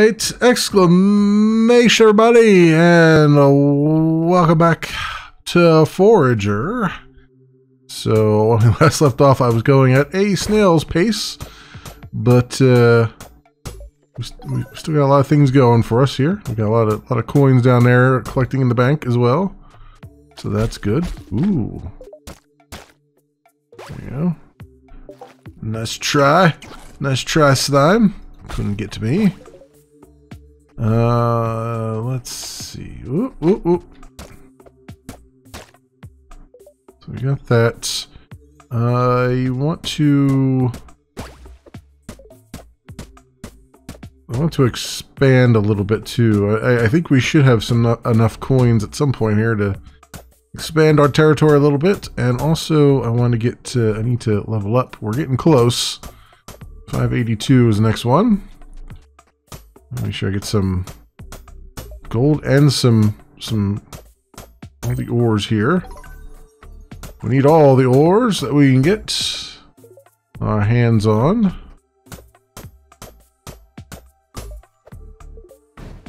Alright, exclamation everybody, and welcome back to Forager. So, when we last left off, I was going at a snail's pace, but we still got a lot of things going for us here. We got a lot of coins down there collecting in the bank as well, so that's good. Ooh. There you go. Nice try, slime. Couldn't get to me. Let's see. Ooh, ooh, ooh. So we got that. I want to expand a little bit too. I think we should have enough coins at some point here to expand our territory a little bit, and also I want to get I need to level up. We're getting close. 582 is the next one. Make sure I get some gold and some all the ores here. We need all the ores that we can get our hands on.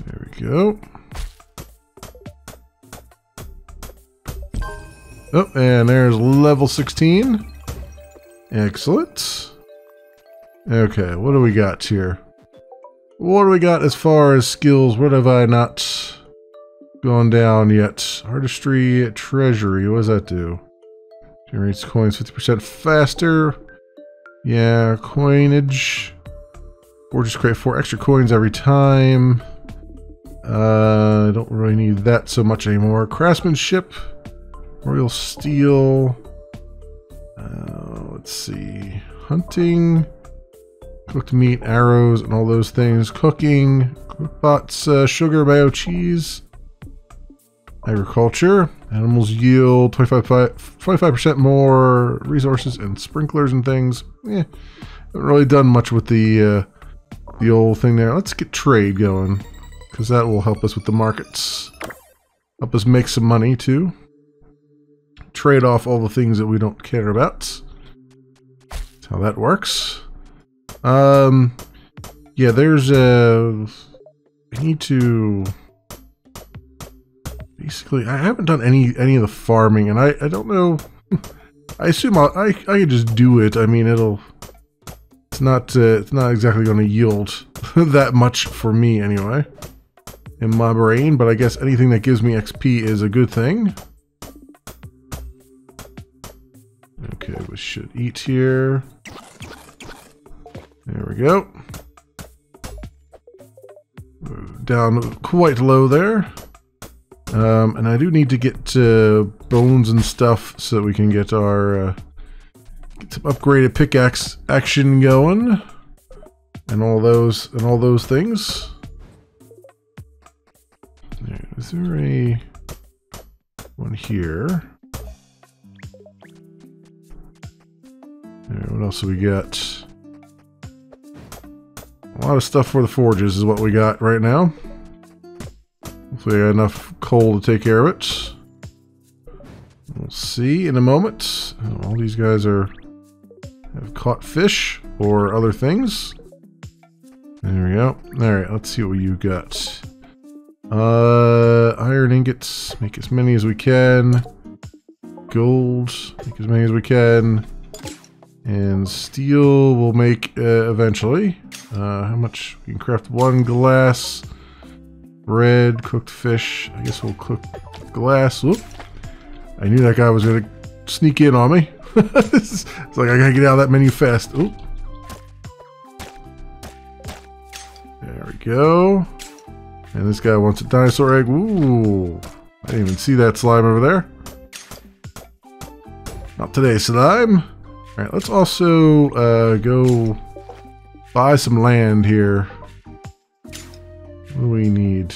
There we go. Oh, and there's level 16. Excellent. Okay, what do we got here? What do we got as far as skills? What have I not gone down yet? Artistry, treasury, what does that do? Generates coins 50% faster. Yeah, coinage. Forges create 4 extra coins every time. I don't really need that so much anymore. Craftsmanship, royal steel. Let's see. Hunting. Cooked meat, arrows, and all those things. Cooking, cookbots, sugar, mayo, cheese. Agriculture. Animals yield 25% more resources and sprinklers and things. Haven't really done much with the old thing there. Let's get trade going, because that will help us with the markets. Help us make some money too. Trade off all the things that we don't care about. That's how that works. Yeah, there's I need to basically, I haven't done any of the farming, and I don't know. I assume I could just do it. I mean, it's not exactly going to yield that much for me anyway in my brain, but I guess anything that gives me XP is a good thing. Okay, we should eat here. There we go. Down quite low there. And I do need to get bones and stuff so that we can get our get some upgraded pickaxe action going, and all those things. Is there a one here? What else do we got? A lot of stuff for the forges is what we got right now. Hopefully I got enough coal to take care of it. We'll see in a moment. All these guys have caught fish or other things. There we go. Alright, let's see what you got. Iron ingots, make as many as we can. Gold, make as many as we can. And steel we'll make eventually. How much? We can craft 1 glass. Bread, cooked fish. I guess we'll cook glass. Whoop. I knew that guy was going to sneak in on me. It's like I got to get out of that menu fast. Oop. There we go. And this guy wants a dinosaur egg. Ooh. I didn't even see that slime over there. Not today, slime. Alright, let's also go buy some land here. What do we need?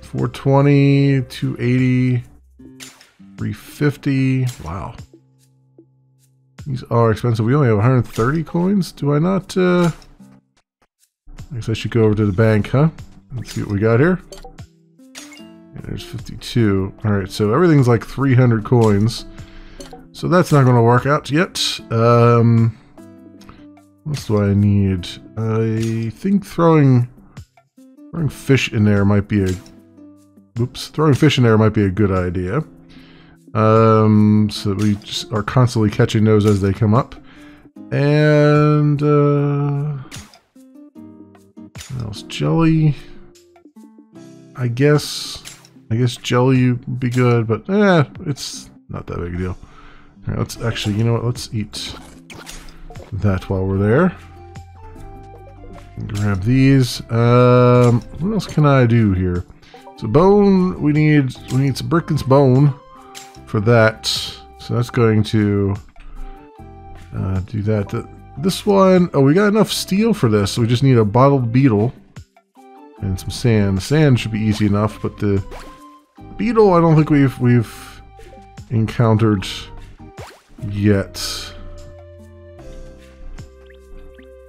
420, 280, 350. Wow. These are expensive. We only have 130 coins. Do I not? I guess I should go over to the bank, huh? Let's see what we got here. Yeah, there's 52. Alright, so everything's like 300 coins. So that's not going to work out yet. What else do I need? I think throwing Throwing fish in there might be a... Oops. Throwing fish in there might be a good idea. So we just are constantly catching those as they come up. And, what else? Jelly. I guess jelly would be good, but, it's not that big a deal. All right, let's actually, you know what? Let's eat that while we're there. Grab these. What else can I do here? So bone, we need some brick and some bone for that. So that's going to do that. This one, oh, we got enough steel for this. So we just need a bottled beetle and some sand. The sand should be easy enough, but the beetle, I don't think we've encountered yet.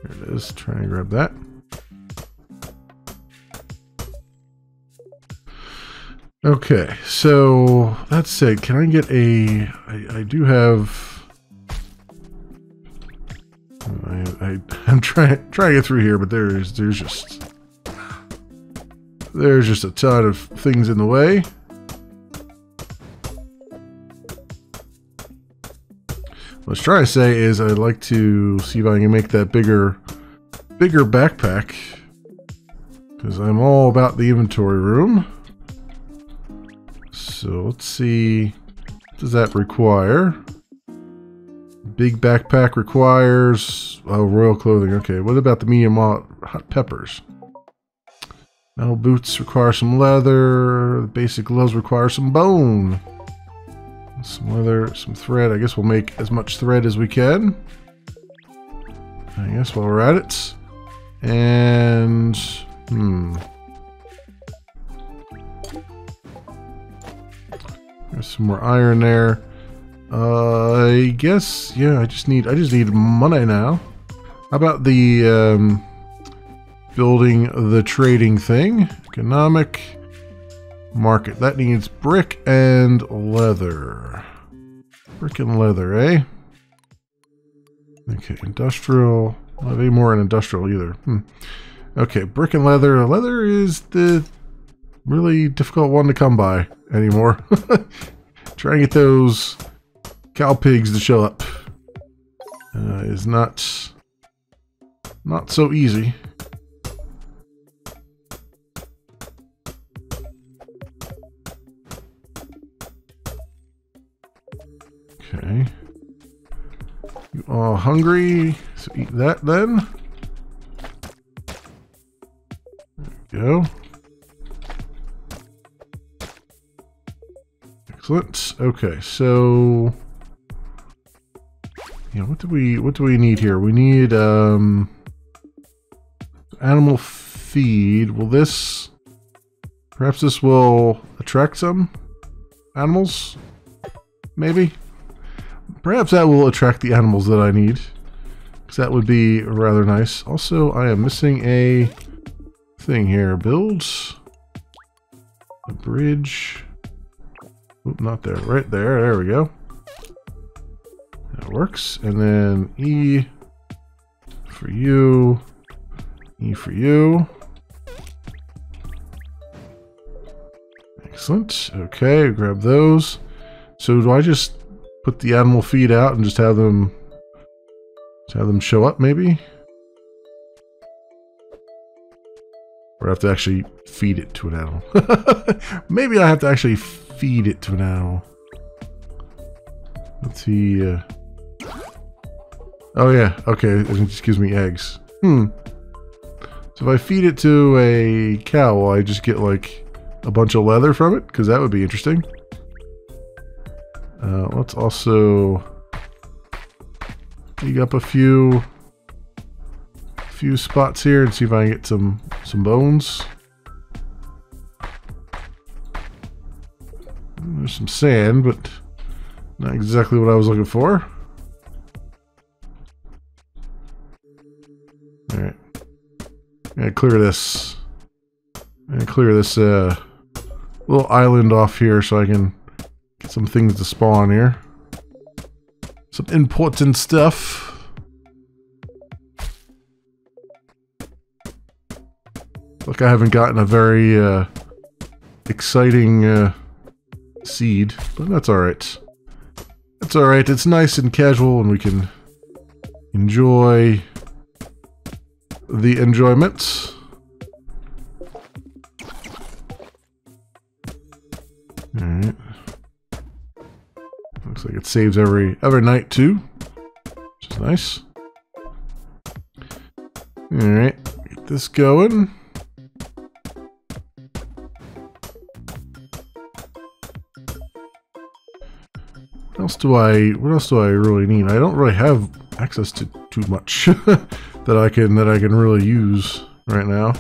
There it is. Try and grab that. Okay, so that said, can I get a... I do have... I'm trying to get through here, but there's just a ton of things in the way. What I was trying to say is I'd like to see if I can make that bigger backpack, because I'm all about the inventory room. So let's see, what does that require? Big backpack requires, oh, royal clothing. Okay, what about the medium hot peppers? Metal boots require some leather. The basic gloves require some bone. Some leather, some thread. I guess we'll make as much thread as we can. I guess while we're at it. And, there's some more iron there. I guess, yeah, I just need money now. How about the building the trading thing? Economic market. That needs brick and leather. Brick and leather, eh? Okay, industrial. I don't have any more in industrial either. Okay, brick and leather. Leather is the really difficult one to come by anymore. Trying to get those cow pigs to show up is not so easy. Okay. You are hungry, so eat that then. There we go. Excellent. Okay, so yeah, what do we need here? We need animal feed. Will this perhaps this will attract some animals? Maybe. Perhaps that will attract the animals that I need, because that would be rather nice. Also, I am missing a thing here. Build a bridge. Oop, not there. Right there. There we go. That works. And then E for you. E for you. Excellent. Okay, grab those. So do I just put the animal feed out and just have them show up, maybe? Or I have to actually feed it to an animal. Maybe I have to actually feed it to an animal. Let's see. Oh yeah, okay, it just gives me eggs. So if I feed it to a cow, will I just get like a bunch of leather from it? Because that would be interesting. Let's also dig up a few spots here and see if I can get some bones. There's some sand, but not exactly what I was looking for. Alright. I'm gonna clear this. Little island off here so I can get some things to spawn here. Some important stuff. Look, I haven't gotten a very exciting seed, but that's alright. That's alright, it's nice and casual and we can enjoy the enjoyment. Alright. Looks like it saves every night too, which is nice. Alright, get this going. What else do I really need? I don't really have access to too much that I can really use right now.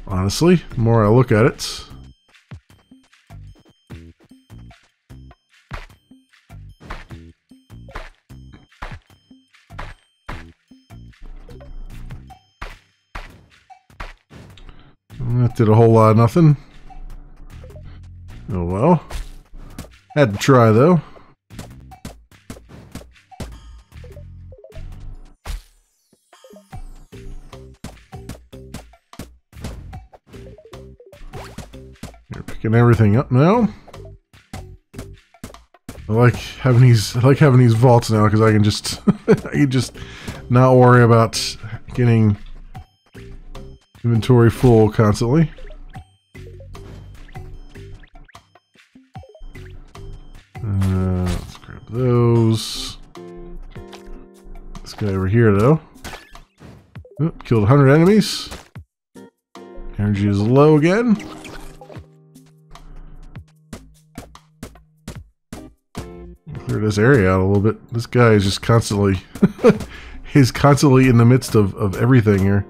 Honestly, the more I look at it. That did a whole lot of nothing. Oh well. Had to try though. You're picking everything up now. I like having these vaults now because I can just I can just not worry about getting inventory full constantly. Let's grab those. This guy over here, though. Oh, killed 100 enemies. Energy is low again. Clear this area out a little bit. This guy is just constantly... he's constantly in the midst of everything here.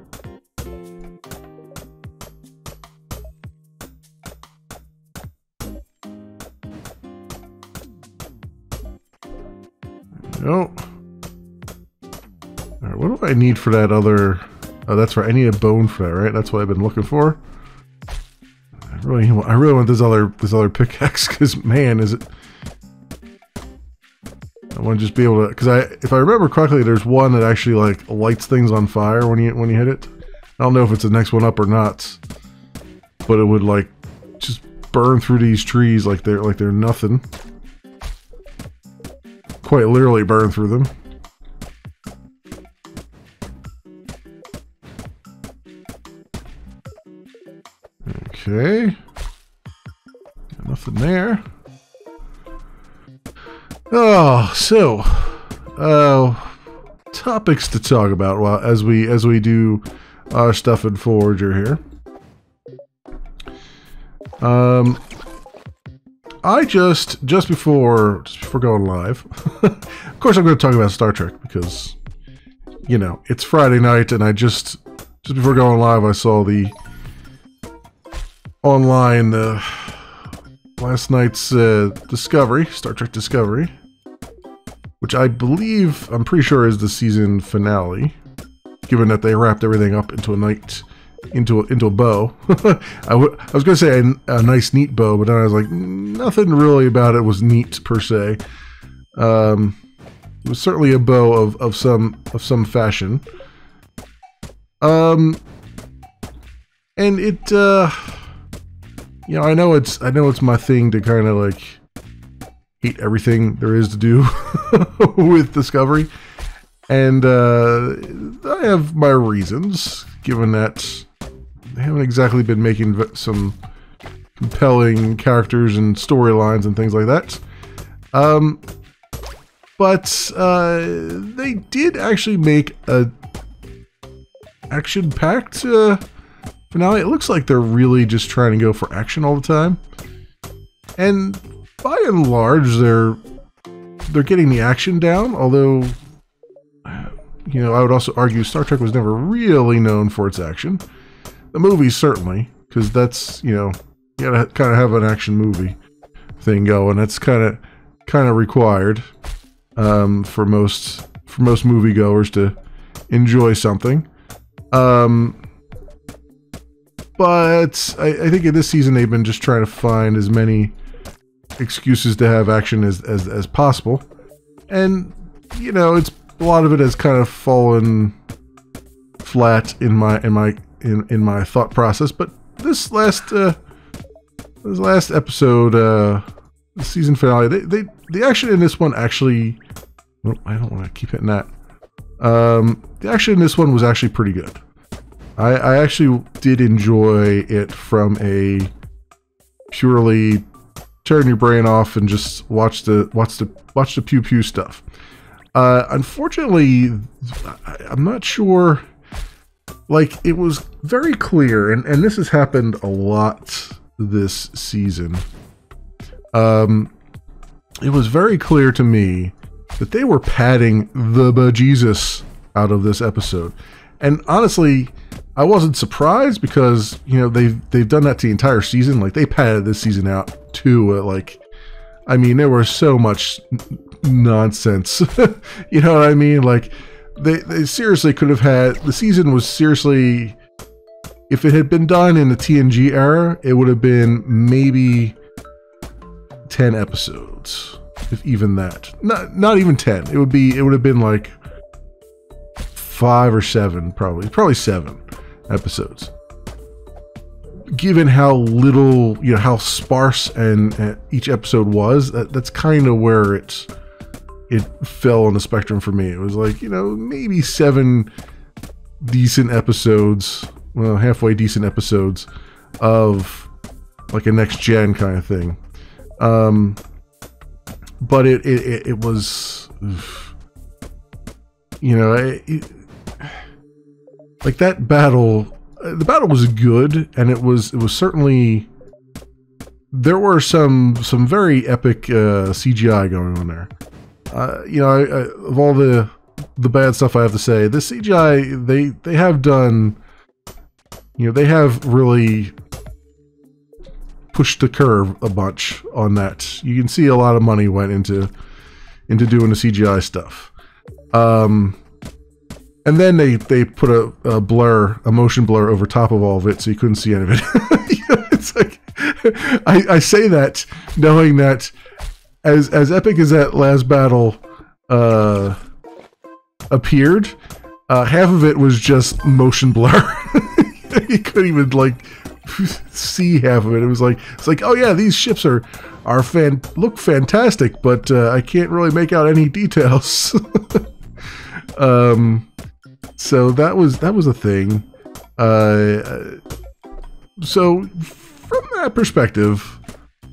Oh. Alright, what do I need for that other... Oh, that's right. I need a bone for that, right? That's what I've been looking for. I really want this other pickaxe, because man, is it... I want to just be able to... Because if I remember correctly, there's one that actually, like, lights things on fire when you hit it. I don't know if it's the next one up or not. But it would, like, just burn through these trees like they're nothing. Quite literally burn through them. Okay. Nothing there. Oh, so topics to talk about as we do our stuff in Forager here. I just before going live, of course I'm going to talk about Star Trek because, you know, it's Friday night and I just before going live I saw the online last night's Discovery, Star Trek Discovery, which I'm pretty sure is the season finale, given that they wrapped everything up into a night. Into a bow. I was gonna say a nice neat bow, but then I was like, nothing really about it was neat per se. It was certainly a bow of some fashion. And it you know, I know it's my thing to kind of like hate everything there is to do with Discovery, and I have my reasons, given that they haven't exactly been making some compelling characters and storylines and things like that. But they did actually make a action-packed finale. It looks like they're really just trying to go for action all the time. And by and large, they're getting the action down, although, you know, I would also argue Star Trek was never really known for its action. The movies certainly, because that's, you know, you gotta kind of have an action movie thing going. That's kind of required for most moviegoers to enjoy something. But I think in this season they've been just trying to find as many excuses to have action as possible, and you know, it's a lot of it has kind of fallen flat in my in my thought process. But this last episode, the season finale, the action in this one actually, oh, I don't want to keep hitting that. The action in this one was actually pretty good. I actually did enjoy it from a purely turn your brain off and just watch the pew pew stuff. Unfortunately, I'm not sure. Like, it was very clear, and this has happened a lot this season. It was very clear to me that they were padding the bejesus out of this episode, and honestly, I wasn't surprised because, you know, they've done that to the entire season. Like, they padded this season out too. Like, I mean, there was so much nonsense. You know what I mean? Like, they seriously could have had, the season was seriously, if it had been done in the TNG era, it would have been maybe 10 episodes, if even that. Not even 10. It would have been like 5 or 7, probably 7 episodes. Given how little, you know, how sparse and each episode was, that's kind of where it fell on the spectrum for me. It was like, you know, maybe 7 decent episodes, well, halfway decent episodes of like a next gen kind of thing. But it was, you know, like that battle. The battle was good, and it was certainly, there were some very epic CGI going on there. You know, of all the bad stuff I have to say, the CGI they have done, you know, they have really pushed the curve a bunch on that. You can see a lot of money went into doing the CGI stuff. And then they put a motion blur over top of all of it, so you couldn't see any of it. You know, it's like, I say that knowing that as epic as that last battle appeared, half of it was just motion blur. You couldn't even like see half of it. It was like, it's like, oh yeah, these ships look fantastic, but I can't really make out any details. So that was a thing. So from that perspective,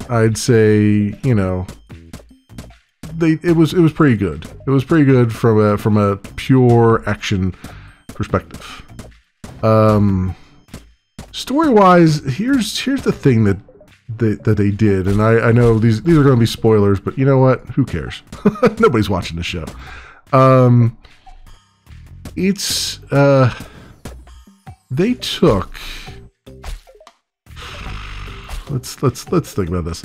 I'd say, you know, it was pretty good. It was pretty good from a pure action perspective. Story-wise, here's the thing that they did, and I know these are going to be spoilers, but you know what? Who cares? Nobody's watching the show. It's they took, let's think about this.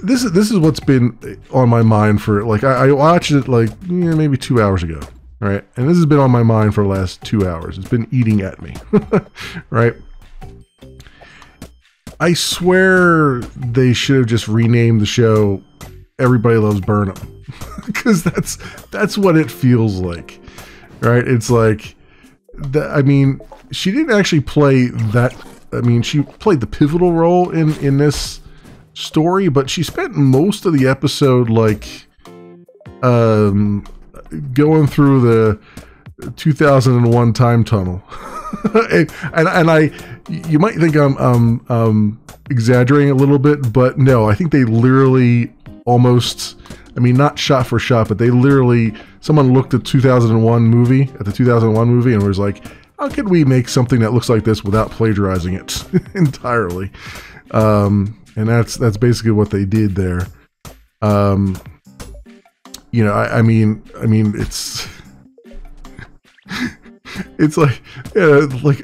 This is what's been on my mind for, like, I watched it like maybe 2 hours ago, right? And this has been on my mind for the last 2 hours. It's been eating at me, right? I swear they should have just renamed the show Everybody Loves Burnham, because that's what it feels like. Right, it's like, I mean, she didn't actually play that. I mean, she played the pivotal role in this story, but she spent most of the episode like, going through the 2001 time tunnel, and you might think I'm exaggerating a little bit, but no, I think they literally almost. I mean, not shot for shot, but they literally, someone looked at the 2001 movie, and was like, how could we make something that looks like this without plagiarizing it entirely? And that's basically what they did there. You know, I mean, it's it's like, like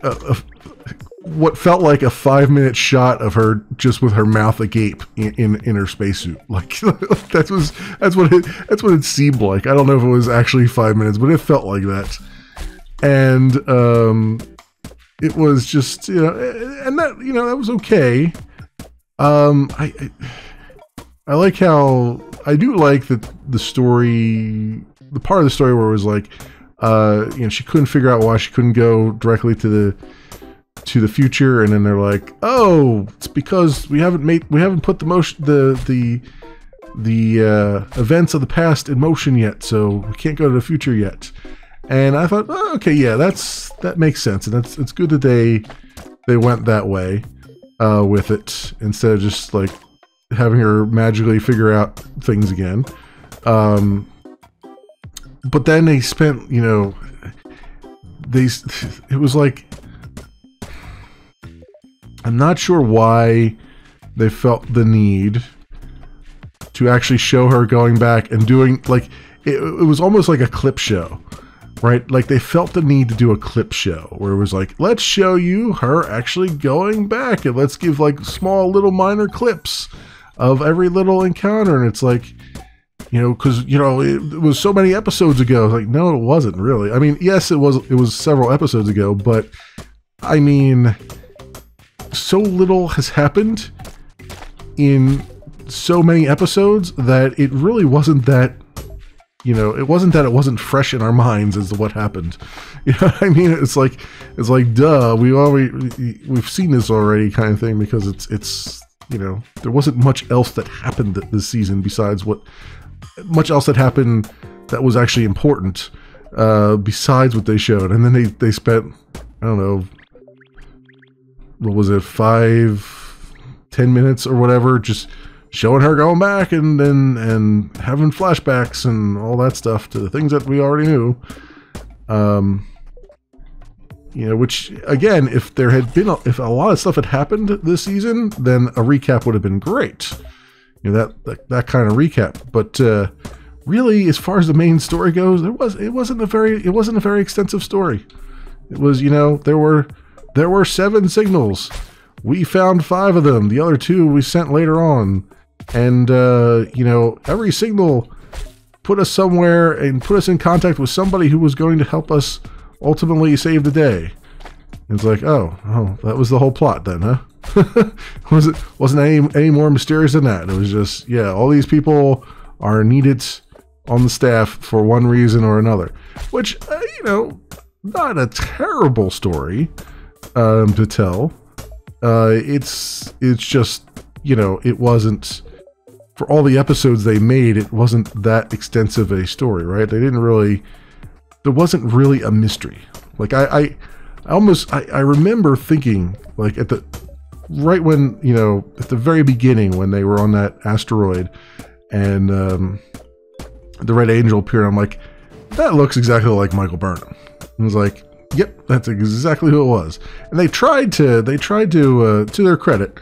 what felt like a 5-minute shot of her just with her mouth agape in her spacesuit. Like that's what it seemed like. I don't know if it was actually 5 minutes, but it felt like that. And it was just, you know, and that, you know, that was okay. I like how, I do like that the story, the part of the story where it was like, You know, she couldn't figure out why she couldn't go directly to the future, and then they're like, oh, it's because we haven't put the events of the past in motion yet, so we can't go to the future yet. And I thought, oh, okay, yeah, that makes sense, and it's good that they went that way with it, instead of just like having her magically figure out things again. But then they spent, you know, it was like, I'm not sure why they felt the need to actually show her going back and doing, like, it was almost like a clip show, right? Like, they felt the need to do a clip show where it was like, let's show you her actually going back, and let's give like small little minor clips of every little encounter. And it's like, you know, because, you know, it was so many episodes ago. Like, no, it wasn't really. I mean, yes, it was several episodes ago, but I mean, so little has happened in so many episodes that it really wasn't that, you know, it wasn't fresh in our minds as to what happened. You know what I mean? It's like, duh, we've seen this already, kind of thing, because it's, you know, there wasn't much else that happened this season besides much else that happened that was actually important, besides what they showed. And then they spent, I don't know, what was it, 5-10 minutes or whatever, just showing her going back and having flashbacks and all that stuff to the things that we already knew. You know, which, again, if a lot of stuff had happened this season, then a recap would have been great. You know, that kind of recap. But really, as far as the main story goes, it wasn't a very extensive story. It was, you know, there were 7 signals. We found 5 of them. The other 2 we sent later on. And you know, every signal put us somewhere and put us in contact with somebody who was going to help us ultimately save the day. It's like, oh, that was the whole plot then, huh? Wasn't any more mysterious than that. It was just, yeah, all these people are needed on the staff for one reason or another, which, you know, not a terrible story to tell. It's just, you know, it wasn't, for all the episodes they made, it wasn't that extensive a story, right? There wasn't really a mystery. Like, I remember thinking, like, right when, you know, at the very beginning when they were on that asteroid and the Red Angel appeared, I'm like, that looks exactly like Michael Burnham. And I was like, yep, that's exactly who it was. And they tried to their credit,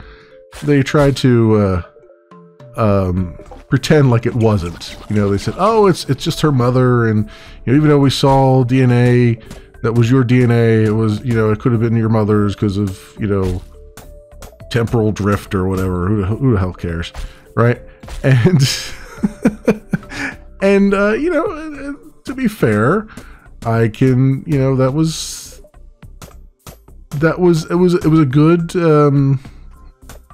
they tried to pretend like it wasn't. You know, they said, oh, it's just her mother, and, you know, even though we saw DNA that was your DNA, it was, you know, it could have been your mother's because of, you know, temporal drift or whatever. Who the hell cares, right? And and you know, to be fair, I can, you know, it was a good,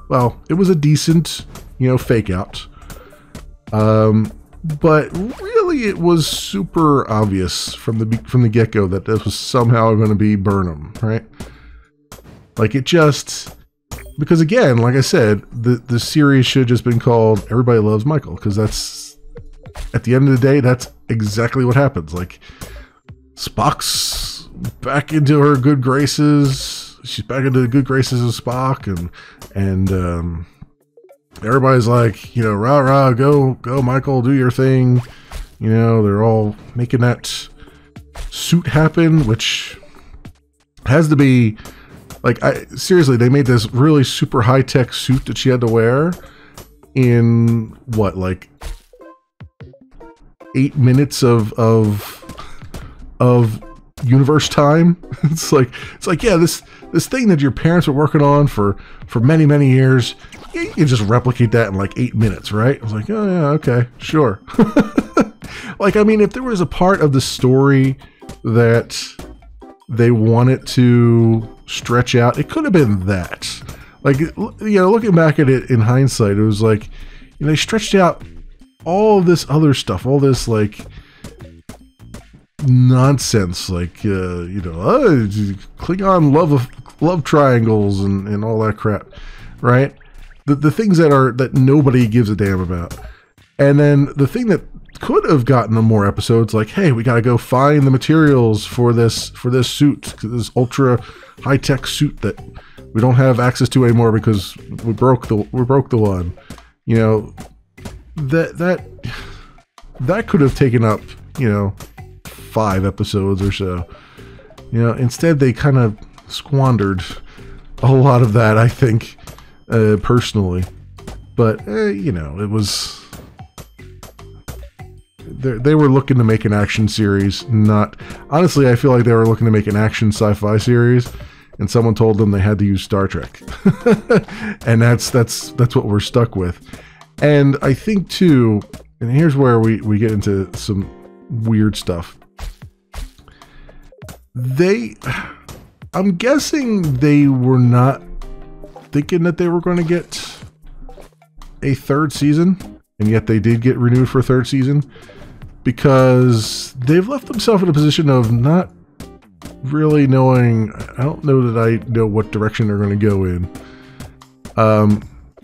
well, it was a decent, you know, fake out. But really, it was super obvious from the get-go that this was somehow going to be Burnham, right? Like, it just, because again, like I said, the series should have just been called Everybody Loves Michael, because that's, at the end of the day, that's exactly what happens. Like, Spock's back into her good graces. She's back into the good graces of Spock, and everybody's like, you know, rah, rah, go, Michael, do your thing. You know, they're all making that suit happen, which has to be, like, seriously, they made this really super high-tech suit that she had to wear in, what, like, 8 minutes of universe time. It's like, yeah, this thing that your parents were working on for many, many years, you can just replicate that in like 8 minutes, right? I was like, oh yeah, okay, sure. Like, I mean, if there was a part of the story that they wanted to stretch out, it could have been that. Like, you know, looking back at it in hindsight, it was like, you know, they stretched out all this other stuff, all this, like, nonsense, like Klingon love triangles and all that crap, right? The things that nobody gives a damn about. And then the thing that could have gotten them more episodes, like, hey, we got to go find the materials for this suit, this ultra high tech suit that we don't have access to anymore because we broke the one. You know, that could have taken up 5 episodes or so. You know, instead they kind of squandered a lot of that, I think, personally. But it was. They were looking to make an action series, not... Honestly, I feel like they were looking to make an action sci-fi series, and someone told them they had to use Star Trek. And that's what we're stuck with. And I think, too, and here's where we get into some weird stuff. I'm guessing they were not thinking that they were going to get a 3rd season, and yet they did get renewed for a 3rd season, because they've left themselves in a position of not really knowing. I don't know that I know what direction they're going to go in,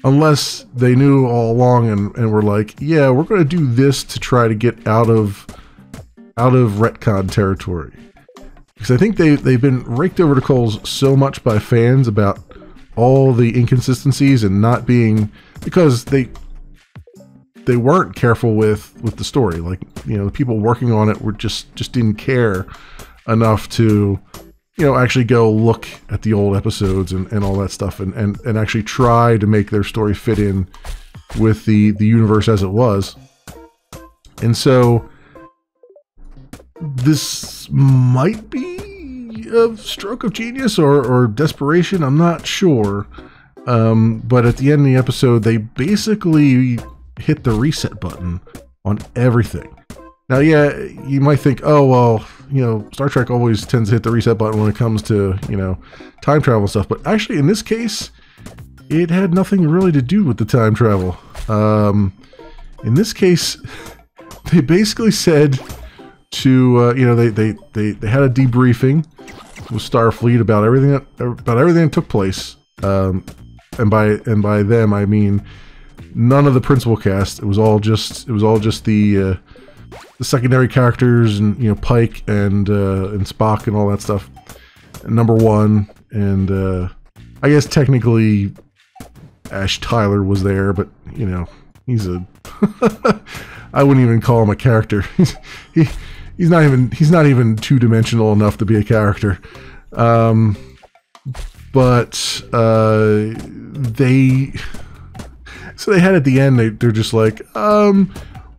unless they knew all along and were like, yeah, we're going to do this to try to get out of retcon territory. Because I think they've been raked over the coals so much by fans about all the inconsistencies and not being, because they weren't careful with the story. Like, the people working on it were just didn't care enough to, actually go look at the old episodes and all that stuff and actually try to make their story fit in with the universe as it was. And so this might be a stroke of genius or desperation. I'm not sure. But at the end of the episode, they basically hit the reset button on everything. Now, yeah, you might think, oh, well, Star Trek always tends to hit the reset button when it comes to, time travel stuff. But actually, in this case, it had nothing really to do with the time travel. In this case, they basically said to, they had a debriefing with Starfleet about everything that took place. And by them, I mean none of the principal cast. It was all just the secondary characters and Pike and Spock and all that stuff. And number 1 and I guess technically Ash Tyler was there, but he's a I wouldn't even call him a character. He's not even 2-dimensional enough to be a character. But they had at the end, they're just like,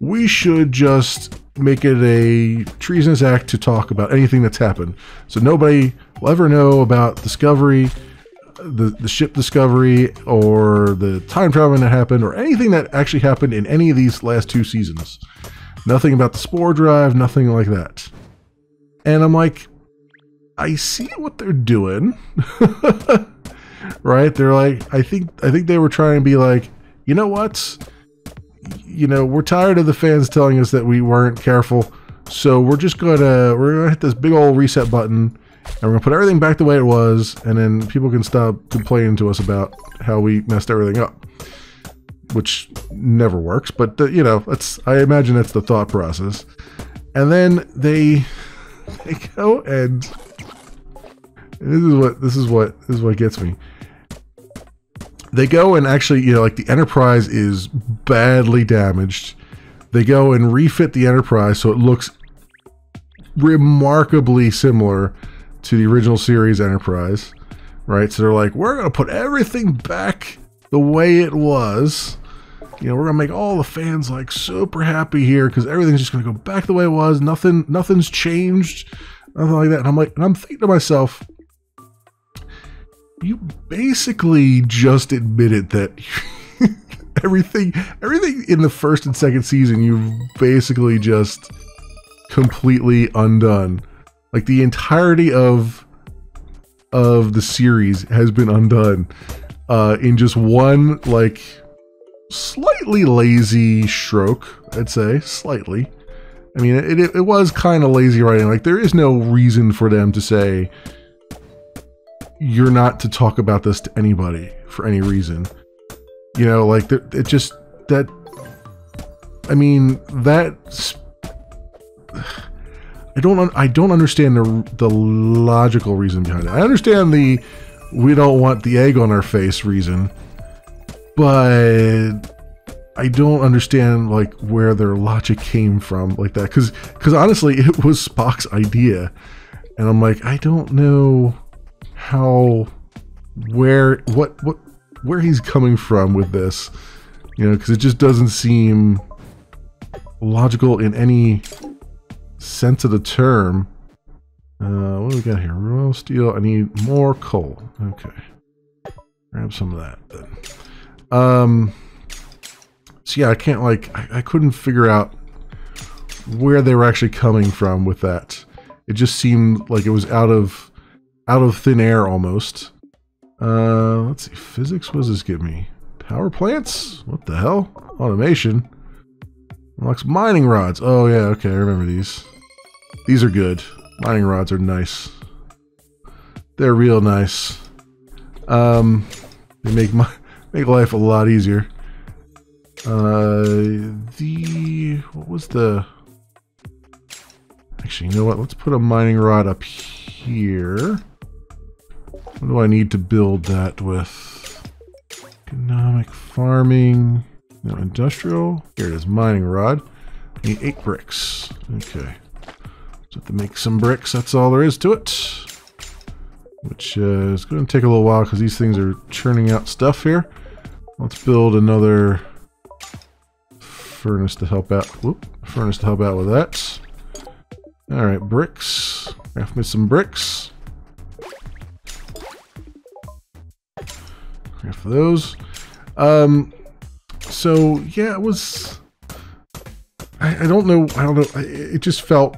we should just make it a treasonous act to talk about anything that's happened. So nobody will ever know about Discovery, the ship Discovery, or the time traveling that happened, or anything that actually happened in any of these last 2 seasons. Nothing about the spore drive, nothing like that. And I'm like, I see what they're doing. Right? They're like, I think they were trying to be like, you know what? We're tired of the fans telling us that we weren't careful, so we're gonna hit this big old reset button, and we're gonna put everything back the way it was, and then people can stop complaining to us about how we messed everything up. Which never works, but I imagine that's the thought process. And then they go and this is what gets me. They go and actually, like the Enterprise is badly damaged. They go and refit the Enterprise so it looks remarkably similar to the original series Enterprise, right? So they're like, we're going to put everything back the way it was. We're going to make all the fans like super happy here because everything's just going to go back the way it was. Nothing's changed. Nothing like that. And I'm thinking to myself, you basically just admitted that everything in the 1st and 2nd season, you've basically just completely undone. Like the entirety of the series has been undone in just one, slightly lazy stroke, I'd say. Slightly. I mean, it was kind of lazy writing. Like, there is no reason for them to say, you're not to talk about this to anybody for any reason. You know, like, it just, that, I mean, that's, I don't understand the logical reason behind it. I understand the, we don't want the egg on our face reason, but I don't understand, like, where their logic came from like that. Because honestly, it was Spock's idea. And I'm like, I don't know how, where he's coming from with this. You know, because it just doesn't seem logical in any sense of the term. What do we got here? Raw steel. I need more coal. Okay. Grab some of that then. So yeah, I can't, like, I couldn't figure out where they were actually coming from with that. It just seemed like it was out of thin air almost. Let's see. Physics, what does this give me? Power plants? What the hell? Automation. Unlocks mining rods. Oh yeah, okay, I remember these. These are good. Mining rods are nice. They're real nice. They make life a lot easier. What was the... Actually, you know what? Let's put a mining rod up here. What do I need to build that with? Economic farming. No, industrial. Here it is, mining rod. I need 8 bricks. Okay. Just have to make some bricks. That's all there is to it. Which is going to take a little while because these things are churning out stuff here. Let's build another furnace to help out. Whoop, furnace to help out with that. All right, bricks. Craft me some bricks. Craft those. So yeah, it was. I don't know. It just felt.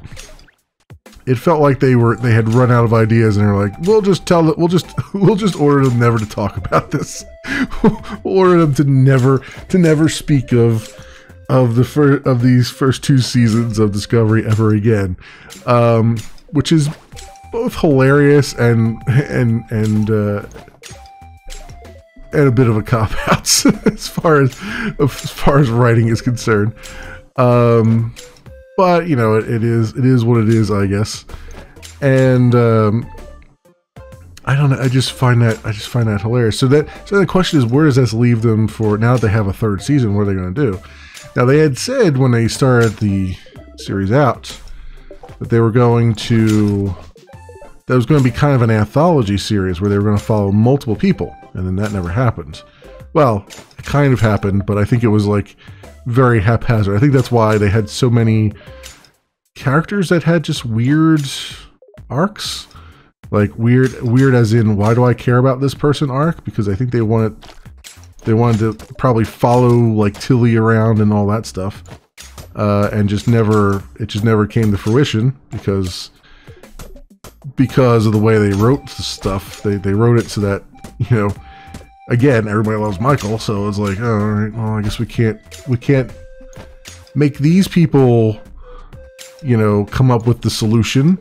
It felt like they had run out of ideas, and they're like, we'll just order them never to talk about this. We'll order them to never speak of these first 2 seasons of Discovery ever again, which is both hilarious and a bit of a cop-out as far as writing is concerned. But you know, it is what it is, I guess. And I don't know. I just find that hilarious. So the question is, where does this leave them for now that they have a 3rd season? What are they going to do? Now, they had said when they started the series out that they were going to, that it was going to be kind of an anthology series where they were going to follow multiple people, and then that never happened. Well, it kind of happened, but I think it was like very haphazard. I think that's why they had so many characters that had just weird arcs. Like weird as in, why do I care about this person arc? Because I think they wanted to probably follow like Tilly around and all that stuff, and it just never came to fruition because of the way they wrote the stuff. They wrote it so that, you know, again, everybody loves Michael, so it's like, oh, all right, well, I guess we can't make these people, you know, come up with the solution.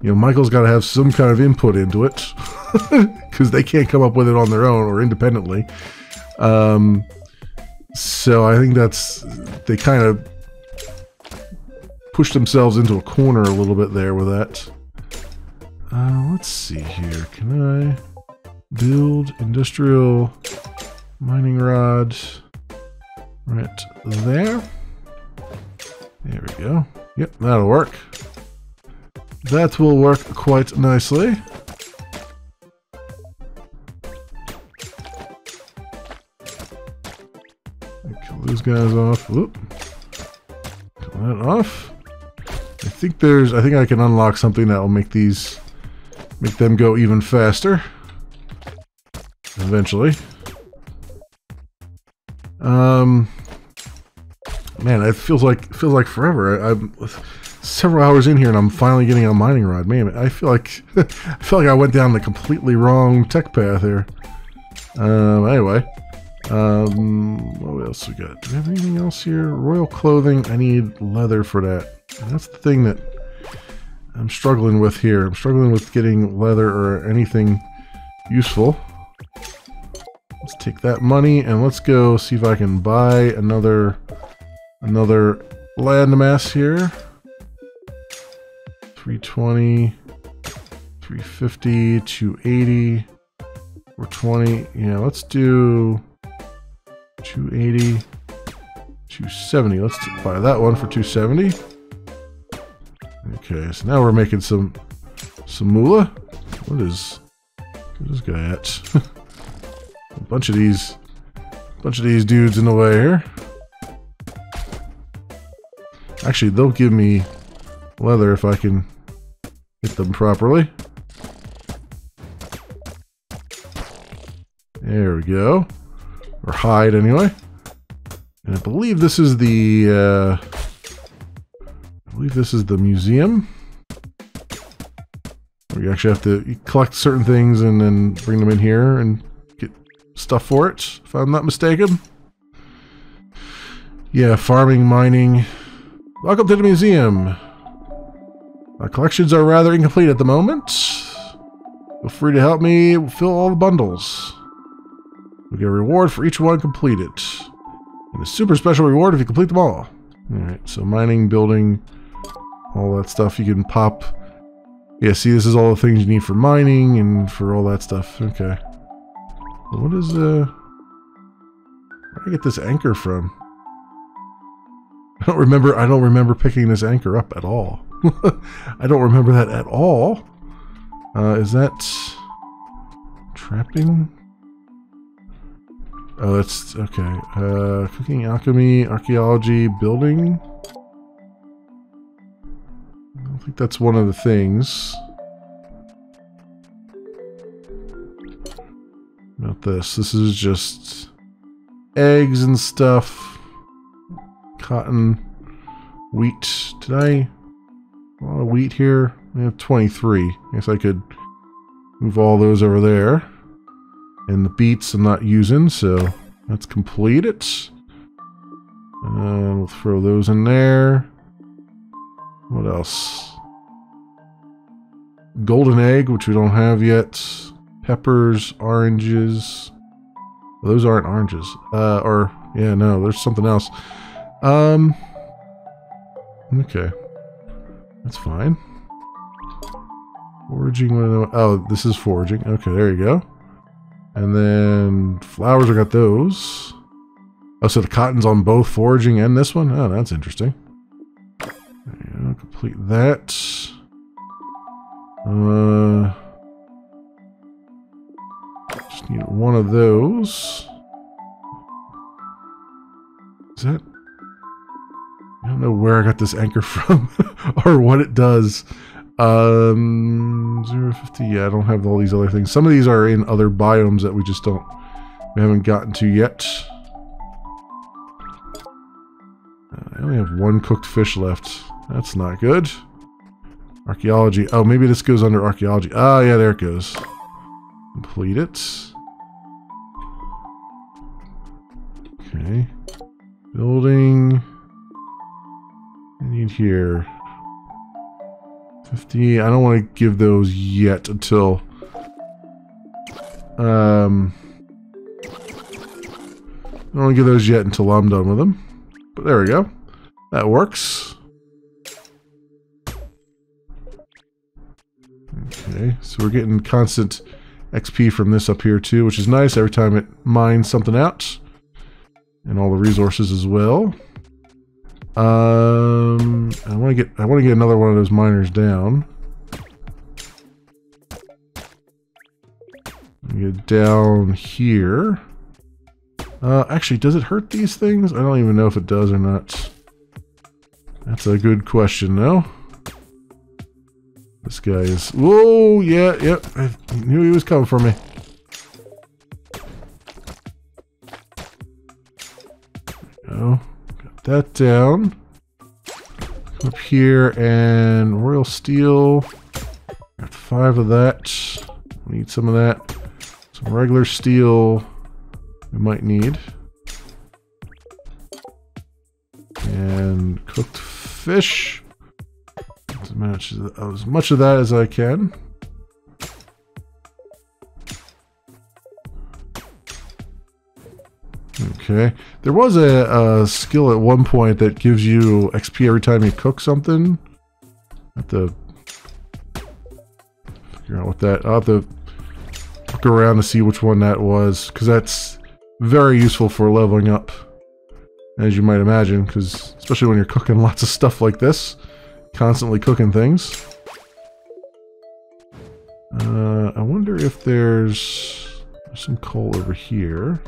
You know, Michael's got to have some kind of input into it because they can't come up with it on their own or independently. So I think they kind of pushed themselves into a corner a little bit there with that. Let's see here. Can I build industrial mining rod right there? There we go. Yep, that'll work. That will work quite nicely. Kill those guys off. Whoop. Kill that off. I think I can unlock something that will make them go even faster. Eventually. Man, it feels like forever. I'm several hours in here and I'm finally getting a mining rod. Man, I feel like I went down the completely wrong tech path here. Anyway, What else we got? Do we have anything else here? Royal clothing. I need leather for that. And that's the thing that I'm struggling with here. I'm struggling with getting leather or anything useful. Let's take that money and let's go see if I can buy another landmass here. 320, 350, 280, 420. Yeah, let's do 280, 270. Let's buy that one for 270. Okay, so now we're making some moolah. Where's this guy at? A bunch of these dudes in the way here. Actually, they'll give me leather if I can hit them properly. There we go. Or hide anyway. And I believe this is the museum. Where you actually have to collect certain things and then bring them in here and get stuff for it, if I'm not mistaken. Yeah, farming, mining. Welcome to the museum. Our collections are rather incomplete at the moment. Feel free to help me fill all the bundles. We get a reward for each one completed. And a super special reward if you complete them all. Alright, so mining, building, all that stuff you can pop. Yeah, see, this is all the things you need for mining and for all that stuff. Okay. What is, where did I get this anchor from? I don't remember picking this anchor up at all. I don't remember that at all. Is that trapping? Oh, that's okay. Cooking, alchemy, archaeology, building. I don't think that's one of the things. About this. This is just eggs and stuff. Cotton, wheat. Did I? A lot of wheat here. I have 23. I guess I could move all those over there. And the beets I'm not using, so that's completed. We'll throw those in there. What else? Golden egg, which we don't have yet. Peppers, oranges. Well, those aren't oranges. Yeah, no, there's something else. Okay. That's fine. Foraging, oh, this is foraging. Okay, there you go. And then flowers, I got those. Oh, so the cotton's on both foraging and this one? Oh, that's interesting. Yeah, complete that. Just need one of those. Is that? I don't know where I got this anchor from or what it does. 050. Yeah, I don't have all these other things. Some of these are in other biomes that we haven't gotten to yet. I only have one cooked fish left. That's not good. Archaeology. Oh, maybe this goes under archaeology. Ah, yeah, there it goes. Complete it. Okay. Building. I need here. 50. I don't want to give those yet until I don't want to give those yet until I'm done with them. But there we go. That works. Okay, so we're getting constant XP from this up here too, which is nice every time it mines something out. And all the resources as well. I want to get another one of those miners down. Get down here. Actually, does it hurt these things? I don't even know if it does or not. That's a good question, though. This guy is... Whoa, yeah, yep. I knew he was coming for me. There we go. Got that down. Come up here and royal steel. Got 5 of that. Need some of that. Some regular steel. we might need. And cooked fish. As much of that as I can. Okay. There was a skill at one point that gives you XP every time you cook something. I have to figure out what that... I'll have to look around to see which one that was, because that's very useful for leveling up, as you might imagine, because especially when you're cooking lots of stuff like this, constantly cooking things. I wonder if there's some coal over here.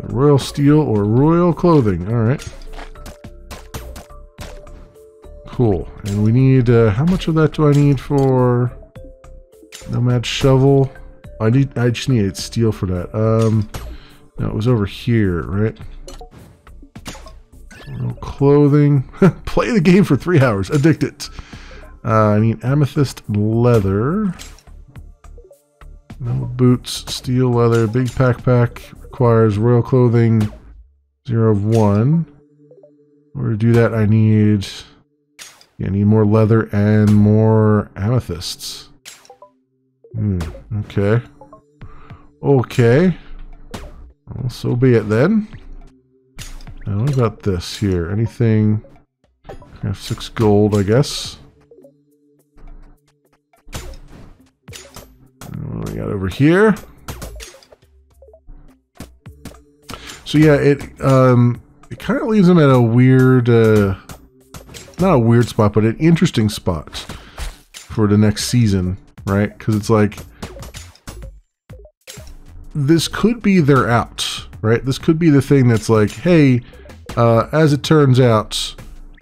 Royal steel or royal clothing. Alright. Cool. And we need, how much of that do I need for Nomad shovel? I just need steel for that. No, it was over here, right? Royal clothing. Play the game for 3 hours. Addicted. I need amethyst leather. No boots, steel leather, big pack. Requires royal clothing 0 of 1. In order to do that, I need more leather and more amethysts. Okay. Okay. Well, so be it then. Now, what about this here? Anything? I have 6 gold, I guess. What do we got over here? So yeah, it kind of leaves them at a weird, not a weird spot, but an interesting spot for the next season, right? Because it's like, this could be their out, right? This could be the thing that's like, hey, as it turns out,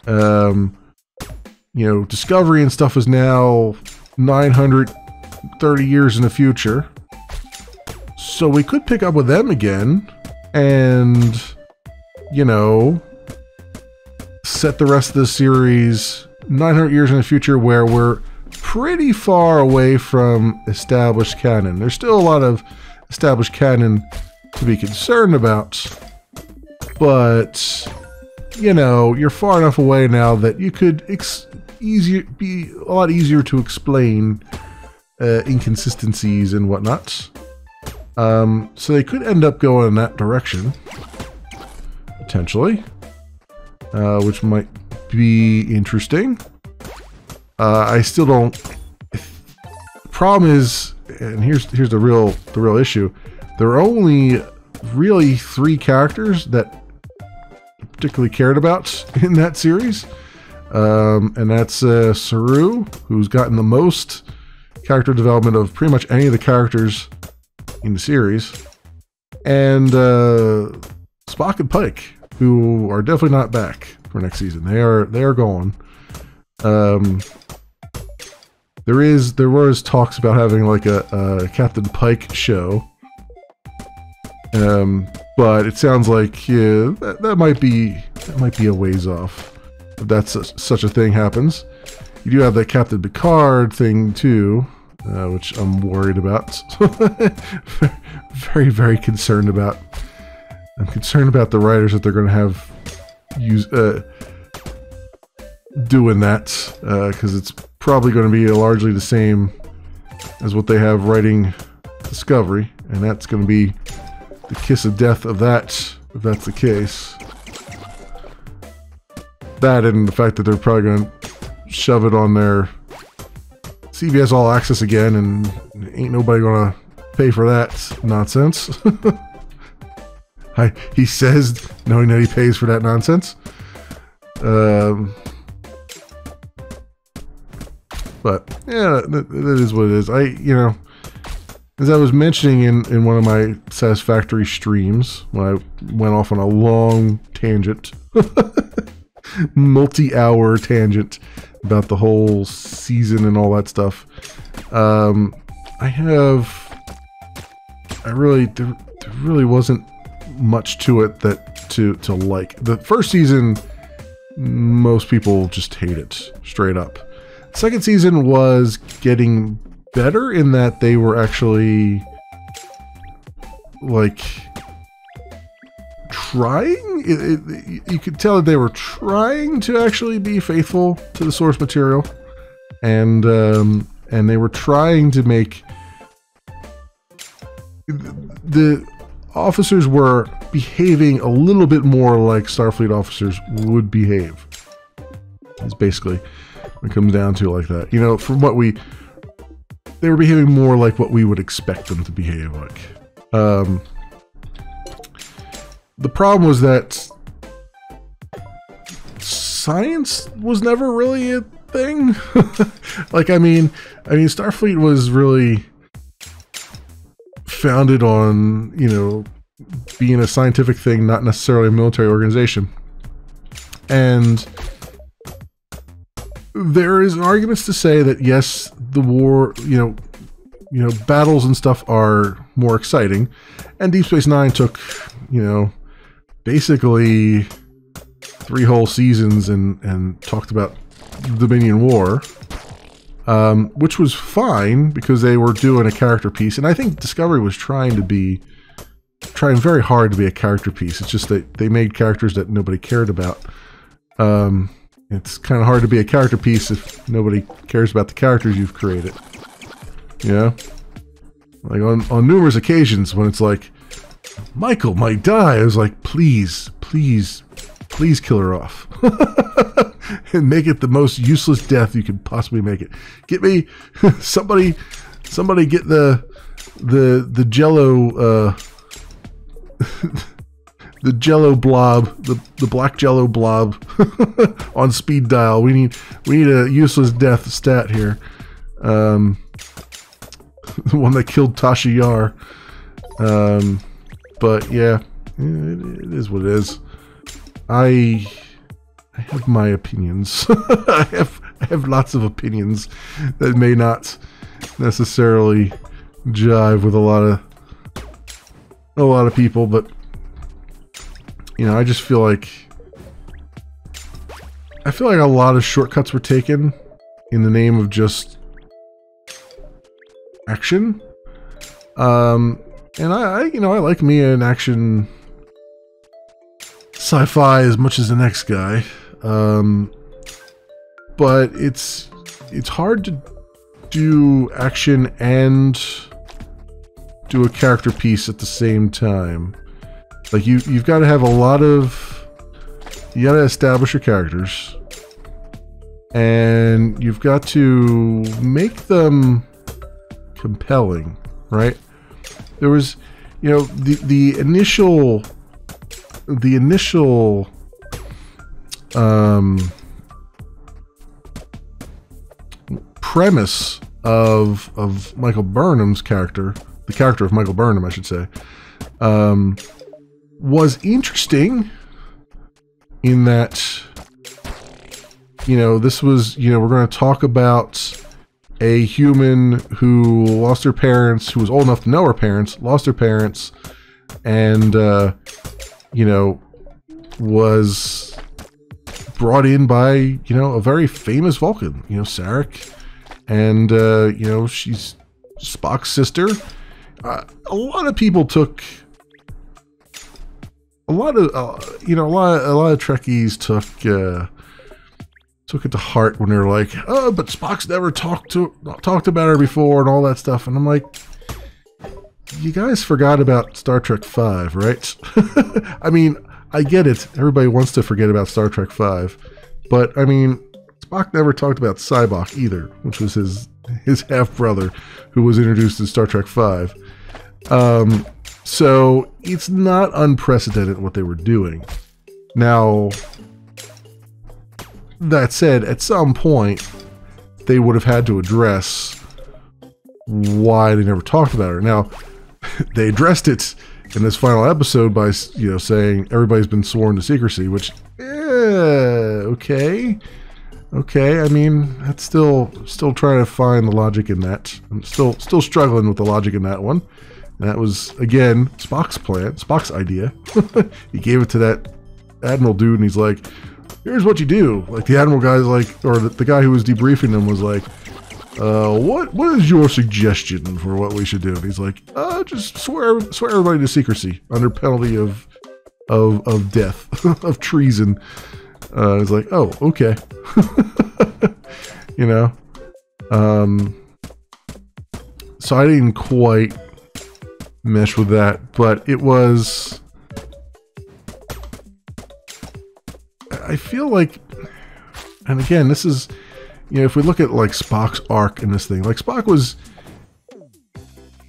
you know, Discovery and stuff is now 930 years in the future. So we could pick up with them again and, you know, set the rest of the series 900 years in the future where we're pretty far away from established canon. There's still a lot of established canon to be concerned about, but, you know, you're far enough away now that you could be a lot easier to explain inconsistencies and whatnot. So they could end up going in that direction, potentially, which might be interesting. I still don't. The problem is, and here's the real issue. There are only really 3 characters that I particularly cared about in that series, and that's Saru, who's gotten the most character development of pretty much any of the characters in the series, and Spock and Pike, who are definitely not back for next season. They are gone. There was talks about having like a Captain Pike show, but it sounds like that might be a ways off if that's such a thing happens. You do have that Captain Picard thing too, which I'm worried about. Very, very concerned about. I'm concerned about the writers that they're going to have doing that, because it's probably going to be largely the same as what they have writing Discovery, and that's going to be the kiss of death of that, if that's the case. That and the fact that they're probably going to shove it on their CBS All Access again, and ain't nobody gonna pay for that nonsense. He says, knowing that he pays for that nonsense. But yeah, that is what it is. You know, as I was mentioning in one of my Satisfactory streams, when I went off on a long tangent, multi-hour tangent about the whole season and all that stuff. There really wasn't much to it that to like. The first season, most people just hate it straight up. Second season was getting better in that they were actually like trying. You could tell that they were trying to actually be faithful to the source material, and they were trying to make the officers were behaving a little bit more like Starfleet officers would behave. It's basically what it comes down to, like that. You know, from what they were behaving more like what we would expect them to behave like. The problem was that science was never really a thing. Like, I mean, Starfleet was really founded on, you know, being a scientific thing, not necessarily a military organization. And there is arguments to say that yes, the war, you know, battles and stuff are more exciting, and Deep Space Nine took, you know, basically 3 whole seasons and talked about the Dominion War, which was fine because they were doing a character piece, and I think Discovery was trying very hard to be a character piece. It's just that they made characters that nobody cared about. It's kind of hard to be a character piece if nobody cares about the characters you've created. You know? Like on numerous occasions when it's like, Michael might die, I was like, please kill her off. And make it the most useless death you could possibly make it. Get me somebody get the Jello the Jello blob, the black Jello blob on speed dial. We need a useless death stat here. The one that killed Tasha Yar. But yeah, it is what it is. I have my opinions. I have lots of opinions that may not necessarily jive with a lot of people, but you know, I just feel like a lot of shortcuts were taken in the name of just action. And I like me an action sci-fi as much as the next guy. But it's hard to do action and do a character piece at the same time. Like you've got to have you got to establish your characters, and you've got to make them compelling, right? There was, you know, the initial premise of Michael Burnham's character, the character of Michael Burnham, I should say, was interesting in that, you know, this was, you know, we're going to talk about a human who lost her parents, who was old enough to know her parents, lost her parents, and, you know, was brought in by, you know, a very famous Vulcan, you know, Sarek, and, you know, she's Spock's sister. A lot of people took a lot of Trekkies took it to heart when they're like, oh, but Spock's never talked about her before and all that stuff. And I'm like, you guys forgot about Star Trek V, right? I mean, I get it. Everybody wants to forget about Star Trek V, but I mean, Spock never talked about Sybok either, which was his half brother who was introduced in Star Trek V. So it's not unprecedented what they were doing. Now, that said, at some point, they would have had to address why they never talked about her. Now, they addressed it in this final episode by, you know, saying everybody's been sworn to secrecy, which, okay. I mean, that's still trying to find the logic in that. I'm still struggling with the logic in that one. And that was, again, Spock's plan, Spock's idea. He gave it to that Admiral dude, and he's like, here's what you do. Like, the Admiral guy's like, or the guy who was debriefing him was like, what is your suggestion for what we should do? And he's like, just swear everybody to secrecy under penalty of death, of treason. It's like, oh, okay. You know? So I didn't quite mesh with that, but it was... I feel like... And again, this is... You know, if we look at, like, Spock's arc in this thing, like, Spock was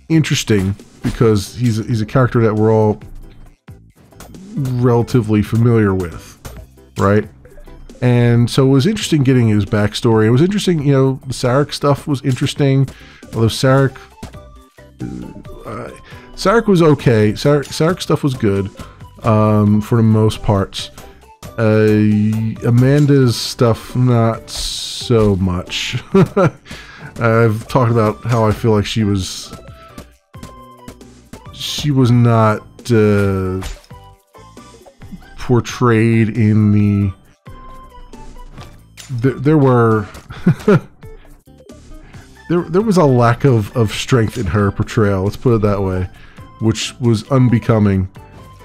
interesting because he's a character that we're all relatively familiar with, right? And so it was interesting getting his backstory. It was interesting, you know, the Sarek stuff was interesting, although Sarek was okay. Sarek stuff was good, for the most parts. Amanda's stuff, not so much. I've talked about how I feel like she was not portrayed in the... There were... there was a lack of strength in her portrayal, let's put it that way, which was unbecoming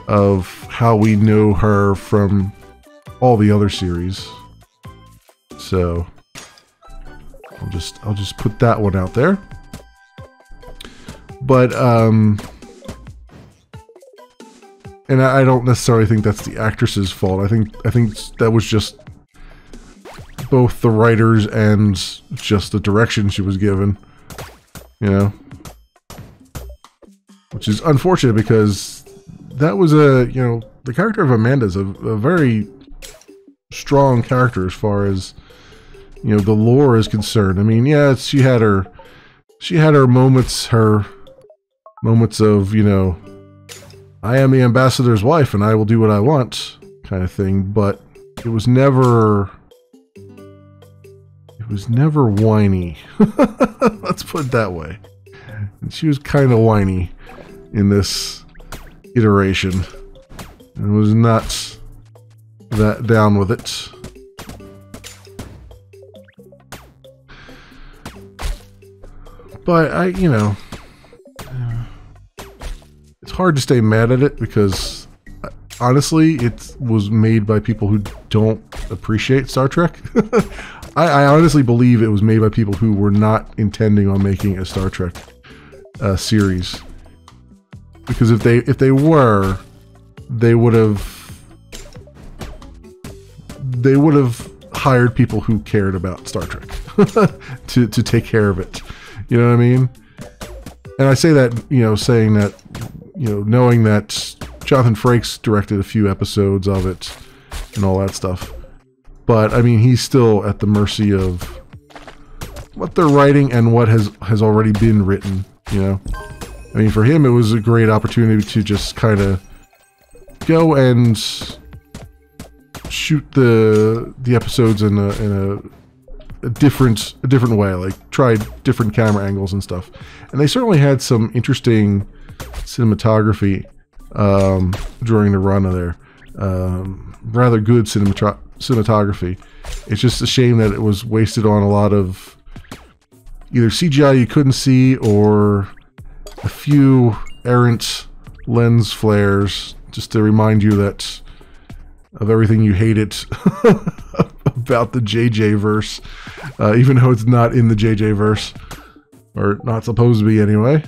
of how we know her from all the other series. So I'll just put that one out there. But and I don't necessarily think that's the actress's fault. I think that was just both the writers and just the direction she was given, you know, which is unfortunate because that was you know, the character of Amanda's a very strong character as far as, you know, the lore is concerned. I mean, yeah, she had her moments, of, you know, I am the ambassador's wife and I will do what I want kind of thing, but it was never whiny. Let's put it that way. And she was kind of whiny in this iteration. And was not that down with it. But you know, it's hard to stay mad at it because honestly, it was made by people who don't appreciate Star Trek. I honestly believe it was made by people who were not intending on making a Star Trek series. Because if they were, they would have hired people who cared about Star Trek to take care of it. You know what I mean? And I say that, you know, saying that, you know, knowing that Jonathan Frakes directed a few episodes of it and all that stuff. But, I mean, he's still at the mercy of what they're writing and what has already been written, you know? I mean, for him, it was a great opportunity to just kind of go and shoot the episodes in a different way, like try different camera angles and stuff. And they certainly had some interesting cinematography during the run of there. Rather good cinematography. It's just a shame that it was wasted on a lot of either CGI you couldn't see or a few errant lens flares just to remind you that of everything you hated about the JJ verse, even though it's not in the JJ verse, or not supposed to be anyway.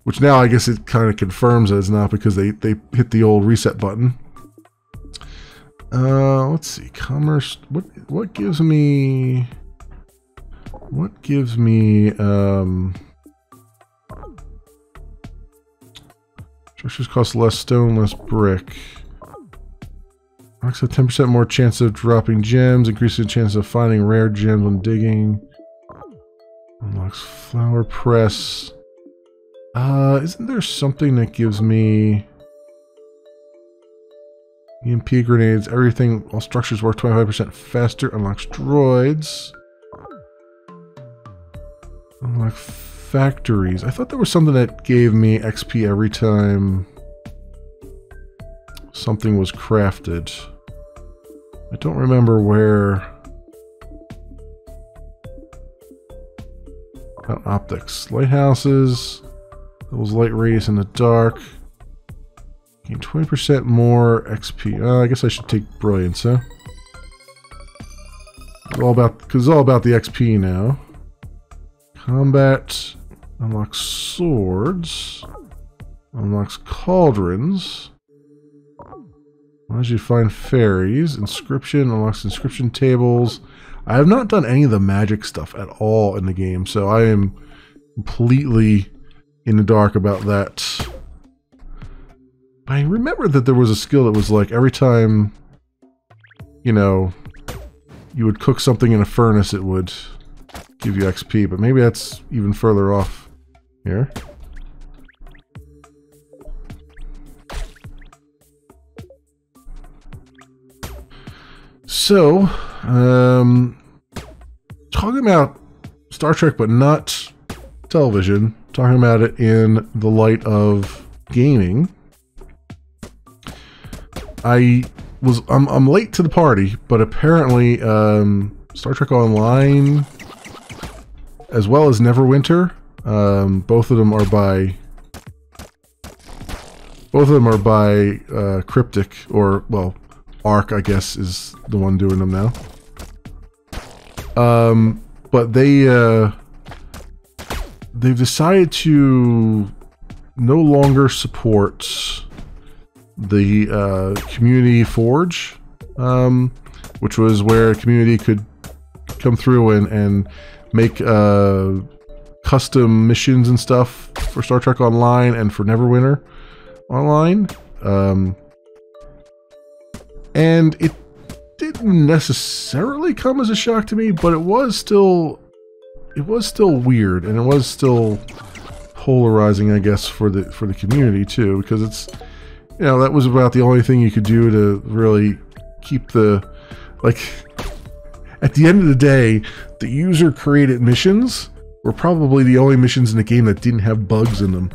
Which now I guess it kind of confirms that it's not because they hit the old reset button. Let's see, commerce. What gives me? Structures cost less stone, less brick. Unlocks a 10% more chance of dropping gems, increases the chance of finding rare gems when digging. Unlocks flower press. Isn't there something that gives me EMP grenades? Everything, all structures work 25% faster. Unlocks droids. Unlock factories. I thought there was something that gave me XP every time something was crafted. I don't remember where Optics. Lighthouses. Those light radius in the dark. Gain 20% more XP. I guess I should take Brilliance, huh? It's all about, because it's all about the XP now. Combat. Unlocks swords. Unlocks cauldrons. Allows you to find fairies. Inscription. Unlocks inscription tables. I have not done any of the magic stuff at all in the game, so I am completely in the dark about that. But I remember that there was a skill that was like every time, you know, you would cook something in a furnace, it would give you XP, but maybe that's even further off here. So, talking about Star Trek, but not television, talking about it in the light of gaming. I'm late to the party, but apparently Star Trek Online, as well as Neverwinter, both of them are by Cryptic, or well, Arc, I guess, is the one doing them now. But they've decided to no longer support the community forge, which was where a community could come through and make custom missions and stuff for Star Trek Online and for Neverwinter Online. And it didn't necessarily come as a shock to me, but it was still weird, and it was still polarizing, I guess, for the community too, because it's, you know, that was about the only thing you could do to really keep the, like, at the end of the day, the user created missions were probably the only missions in the game that didn't have bugs in them.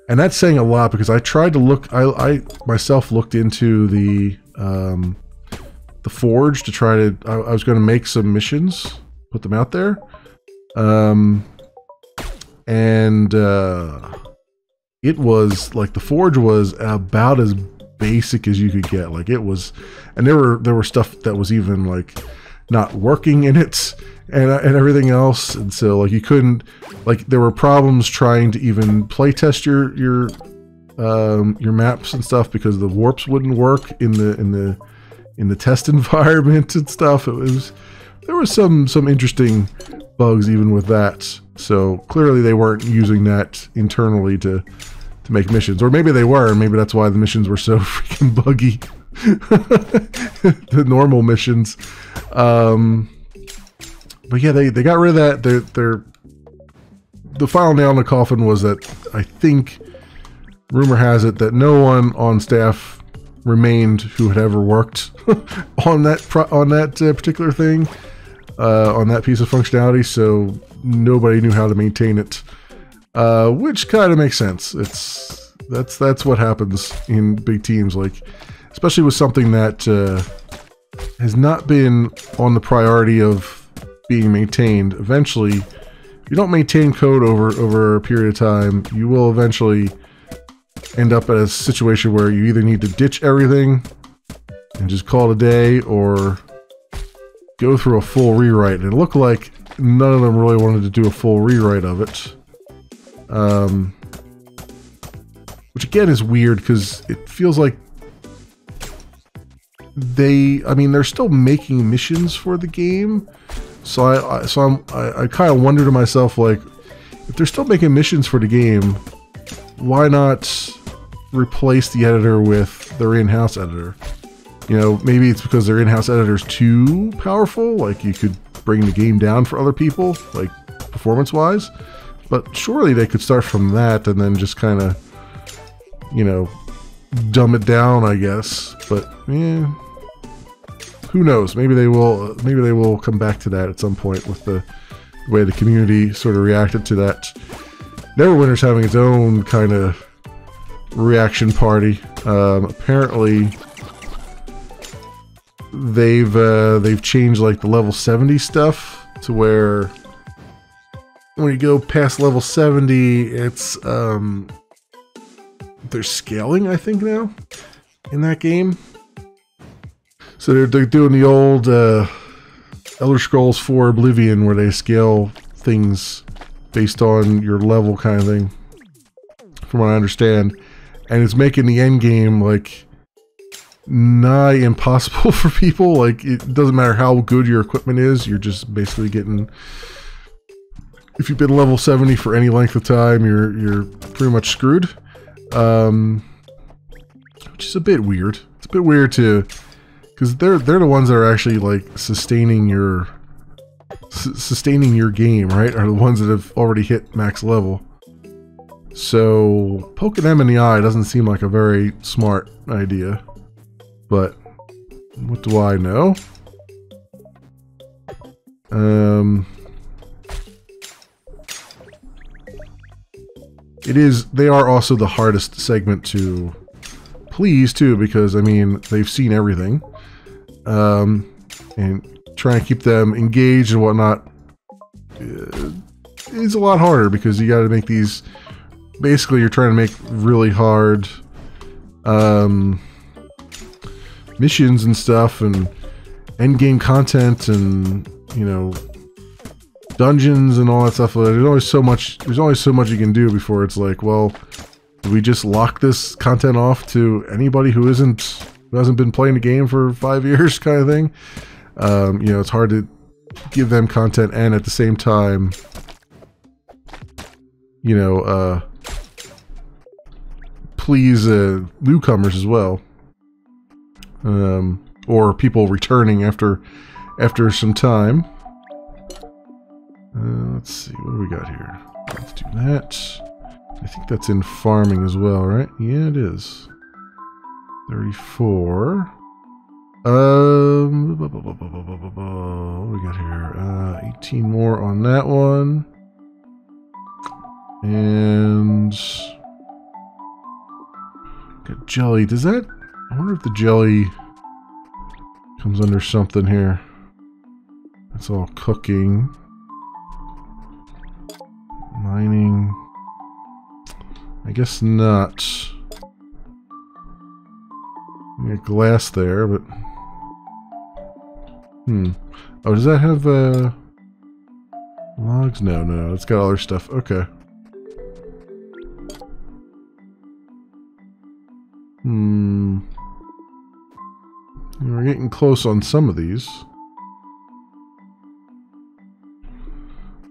And that's saying a lot, because I tried to look, I myself looked into the Forge to try to, I was going to make some missions, put them out there. It was like the Forge was about as basic as you could get. Like it was, and there were stuff that was even like not working in it and everything else. And so like you couldn't, like there were problems trying to even play test your maps and stuff, because the warps wouldn't work in the test environment and stuff. There was some interesting bugs even with that. So clearly they weren't using that internally to make missions, or maybe they were, and maybe that's why the missions were so freaking buggy. The normal missions. But yeah, they got rid of that. The final nail in the coffin was that I think, rumor has it, that no one on staff remained who had ever worked on that particular thing, on that piece of functionality. So nobody knew how to maintain it, which kind of makes sense. That's what happens in big teams, like especially with something that has not been on the priority of being maintained. Eventually, if you don't maintain code over a period of time, you will eventually end up at a situation where you either need to ditch everything and just call it a day, or go through a full rewrite. And it looked like none of them really wanted to do a full rewrite of it. Which again is weird, because it feels like they're still making missions for the game. So I kind of wonder to myself, like, if they're still making missions for the game, why not replace the editor with their in-house editor? You know, maybe it's because their in-house editor's too powerful, like you could bring the game down for other people, like performance-wise. But surely they could start from that and then just kind of, you know, dumb it down, I guess. But yeah, who knows? Maybe they will come back to that at some point with the way the community sort of reacted to that. Neverwinter's having its own kind of reaction party. Apparently, they've changed like the level 70 stuff to where when you go past level 70, it's they're scaling, I think, now in that game. So they're doing the old Elder Scrolls 4 Oblivion, where they scale things based on your level kind of thing, from what I understand. And it's making the end game like nigh impossible for people. Like, it doesn't matter how good your equipment is, you're just basically getting, if you've been level 70 for any length of time, you're pretty much screwed. Which is a bit weird. It's a bit weird to, because they're the ones that are actually like sustaining your game, right? Are the ones that have already hit max level. So poking them in the eye doesn't seem like a very smart idea. But what do I know? They are also the hardest segment to please too, because I mean, they've seen everything. And trying to keep them engaged and whatnot is a lot harder, because you got to make these, basically you're trying to make really hard missions and stuff, and end game content, and you know, dungeons and all that stuff. There's always so much you can do before it's like, well, do we just lock this content off to anybody who hasn't been playing the game for 5 years, kind of thing? You know, it's hard to give them content and at the same time, you know, please newcomers as well, or people returning after some time. Let's see, what do we got here? Let's do that. I think that's in farming as well, right? Yeah, it is. 34. What do we got here? 18 more on that one. And got jelly. Does that, I wonder if the jelly comes under something here. That's all cooking. Mining. I guess not. We got glass there, but oh, does that have logs? No, it's got other stuff. Okay. We're getting close on some of these.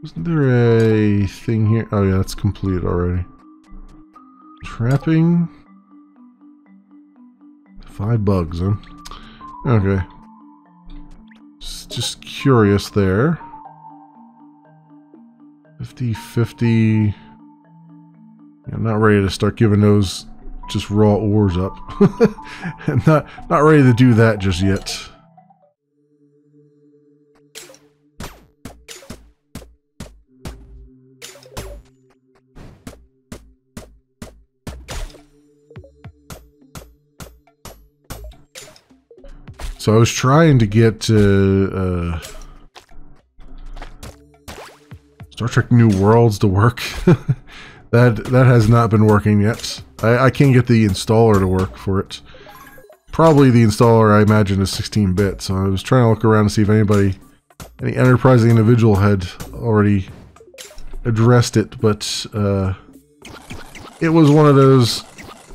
Wasn't there a thing here? Oh yeah, it's completed already. Trapping. 5 bugs, huh? Okay. Just curious there. 50-50. I'm not ready to start giving those just raw ores up. I'm not ready to do that just yet. So I was trying to get Star Trek New Worlds to work. that has not been working yet. I can't get the installer to work for it. Probably the installer, I imagine, is 16-bit. So I was trying to look around to see if any enterprising individual had already addressed it, but it was one of those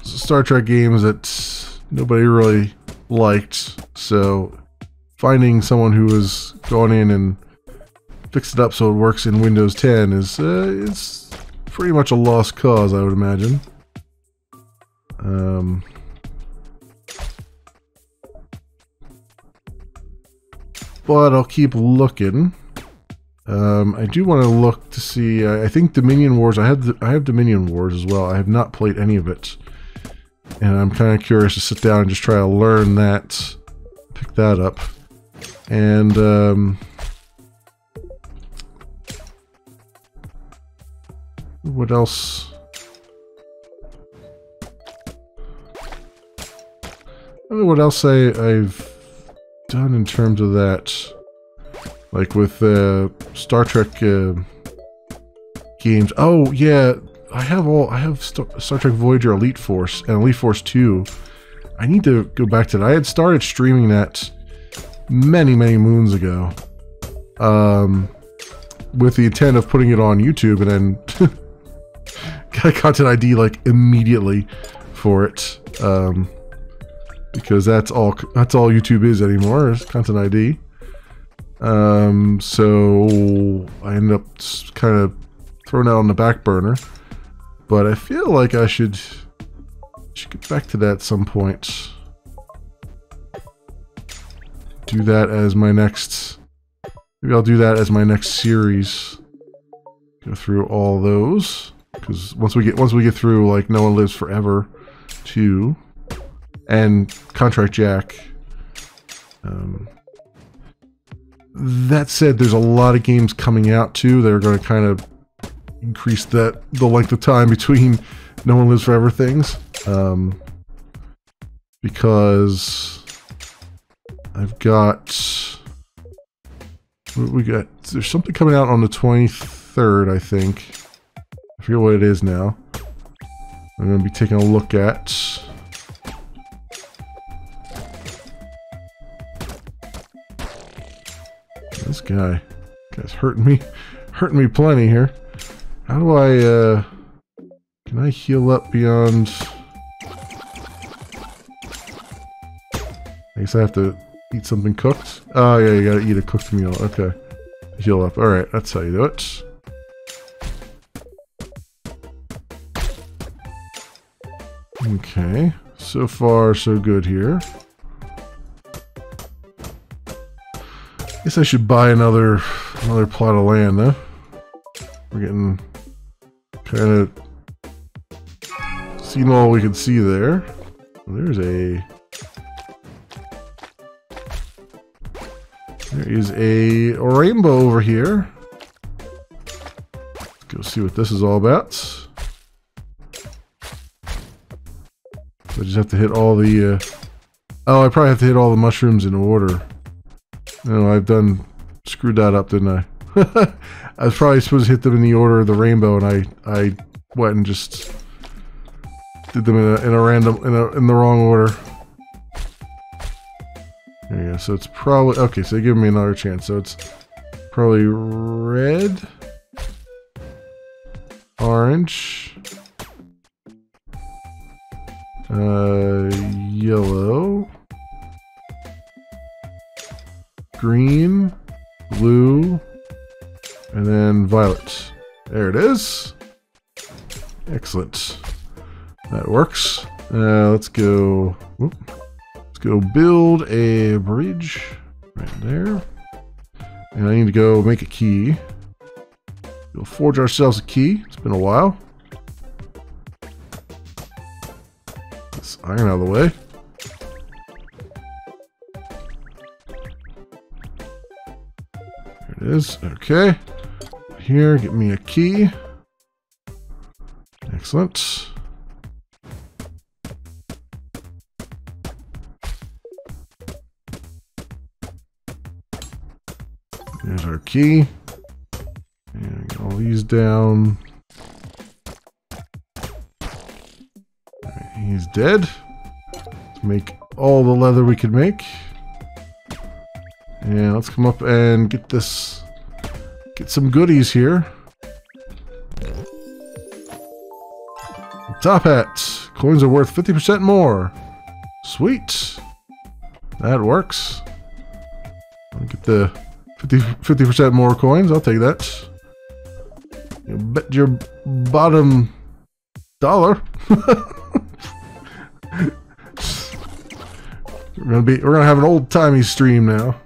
Star Trek games that nobody really liked. So finding someone who has gone in and fixed it up so it works in Windows 10 is it's pretty much a lost cause, I would imagine. But I'll keep looking. I do want to look to see. I think Dominion Wars. I have Dominion Wars as well. I have not played any of it, and I'm kind of curious to sit down and just try to learn that, pick that up, and what else? I don't know what else I've done in terms of that, like with Star Trek games. Oh yeah, I have Star Trek Voyager Elite Force and Elite Force 2. I need to go back to that. I had started streaming that many moons ago, with the intent of putting it on YouTube, and then got a content ID like immediately for it, because that's all YouTube is anymore, is content ID. So I ended up kind of throwing it on the back burner, but I feel like I should get back to that at some point. Do that as my next. Maybe I'll do that as my next series. Go through all those, because once we get through like No One Lives Forever 2 and Contract Jack. That said, there's a lot of games coming out too that are going to kind of increase the length of time between No One Lives Forever things, because I've got, what we got? There's something coming out on the 23rd, I think. I forget what it is now. I'm going to be taking a look at. This guy's hurting me plenty here. How do I, can I heal up beyond? I guess I have to eat something cooked. Oh yeah, you gotta eat a cooked meal. Okay. Heal up. Alright, that's how you do it. Okay. So far, so good here. Guess I should buy another plot of land, though. We're getting kind of seen all we can see there. There is a rainbow over here. Let's go see what this is all about. So I just have to hit all the. Oh, I probably have to hit all the mushrooms in order. No, screwed that up, didn't I? I was probably supposed to hit them in the order of the rainbow, and I went and just did them in the wrong order. There you go. So it's probably okay. So they're giving me another chance. So it's probably red, orange, yellow, green, blue, and then violet. There it is. Excellent. That works. Let's go. Whoop. Let's go build a bridge right there. And I need to go make a key. We'll forge ourselves a key. It's been a while. This iron out of the way. There it is. Okay. Here, get me a key. Excellent. There's our key. And get all these down. Right, he's dead. Let's make all the leather we can make. And let's come up and get this. Get some goodies here. Top hat. Coins are worth 50% more. Sweet. That works. I'll get the 50% more coins. I'll take that. You bet your bottom dollar. We're gonna have an old timey stream now.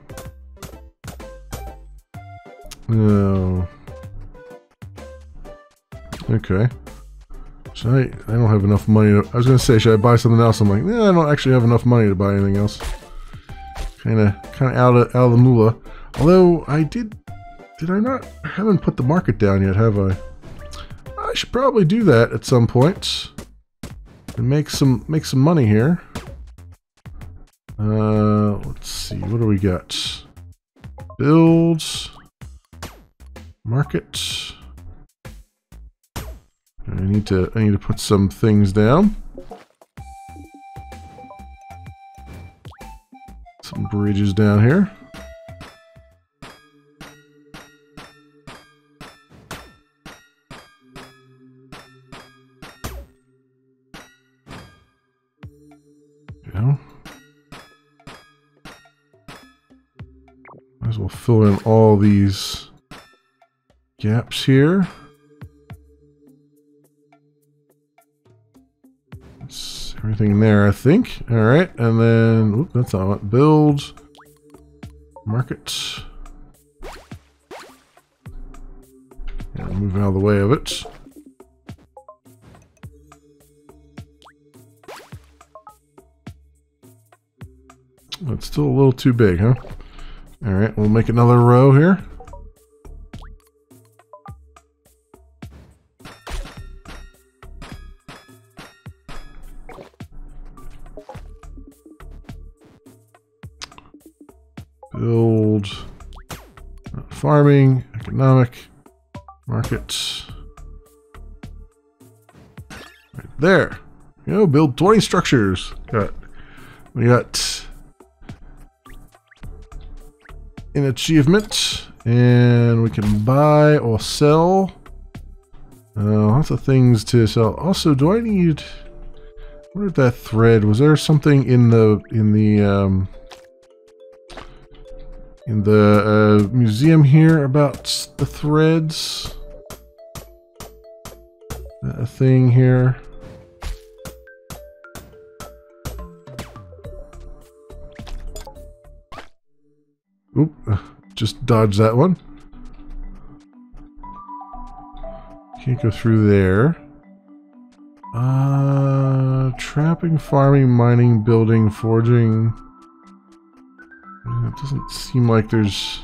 No. Okay. So I don't have enough money to, I was gonna say, should I buy something else? I'm like, I don't actually have enough money to buy anything else. Kinda out of the moolah. Although I I haven't put the market down yet, have I? I should probably do that at some point and make some money here. Let's see, what do we got? Builds, market, I need to put some things down. Some bridges down here. Yeah. Might as well fill in all these gaps here. That's everything there, I think. All right, and then oop, that's not what. Build, market. Yeah, move out of the way of it. It's still a little too big, huh? All right, we'll make another row here. Build, farming, economic, market. Right there. You know, build 20 structures. We got an achievement, and we can buy or sell. Lots of things to sell. Also, do I need? Where did that thread? Was there something in the museum here about the threads? A thing here. Oop, just dodge that one. Can't go through there. Trapping, farming, mining, building, forging. It doesn't seem like there's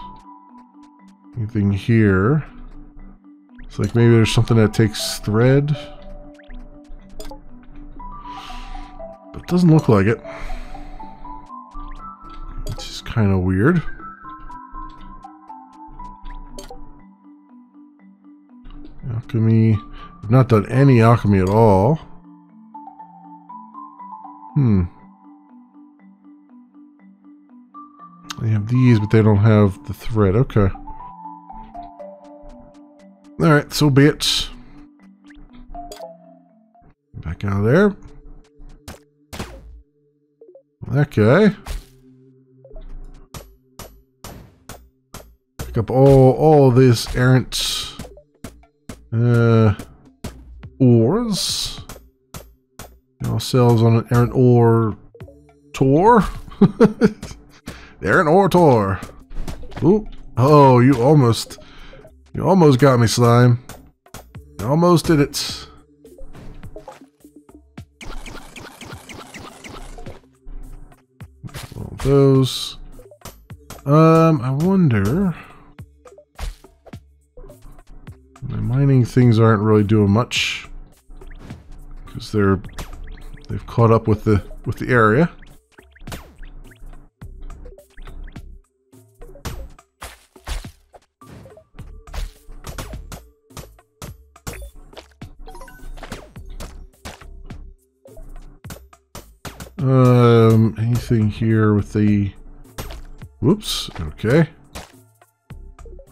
anything here. It's like maybe there's something that takes thread. But it doesn't look like it. It's just kind of weird. Alchemy. I've not done any alchemy at all. They have these, but they don't have the thread. Okay. Alright, so be it. Back out of there. That guy. Pick up all of this errant ores. Ourselves on an errant ore tour. The errant ore tour. Ooh. Oh, you almost got me, slime. You almost did it. All those. I wonder. My mining things aren't really doing much because they've caught up with the area. Anything here with the whoops, okay.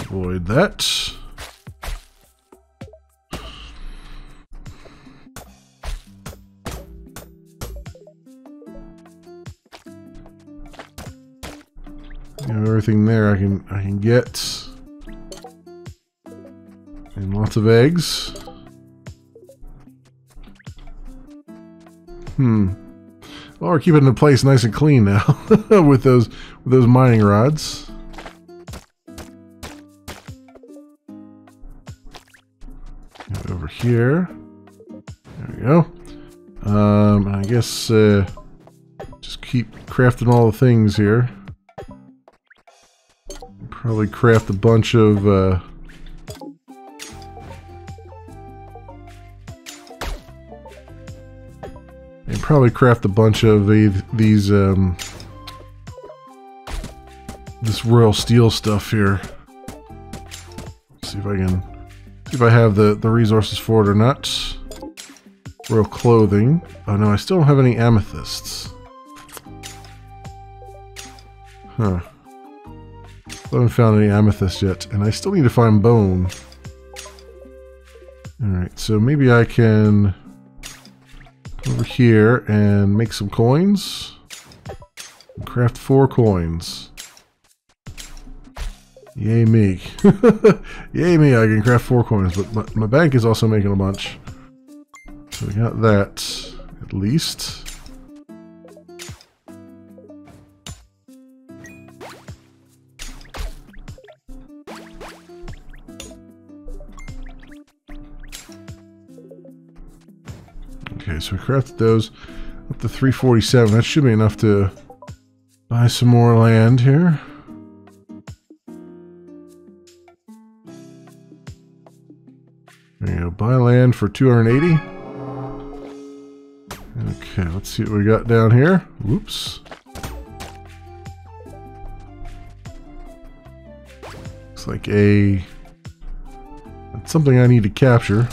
Avoid that. Everything there I can get, and lots of eggs. Well, we're keeping the place nice and clean now with those mining rods. Over here, there we go. And I guess just keep crafting all the things here. Probably craft a bunch of these this royal steel stuff here. See if I have the resources for it or not. Royal clothing. Oh no, I still don't have any amethysts. Huh. I haven't found any amethysts yet, and I still need to find bone. Alright, so maybe I can go over here and make some coins. And craft 4 coins. Yay me. Yay me, I can craft 4 coins, but my bank is also making a bunch. So we got that, at least. Okay, so we crafted those up to 347. That should be enough to buy some more land here. There you go, buy land for 280. Okay, let's see what we got down here. Whoops. Looks like that's something I need to capture.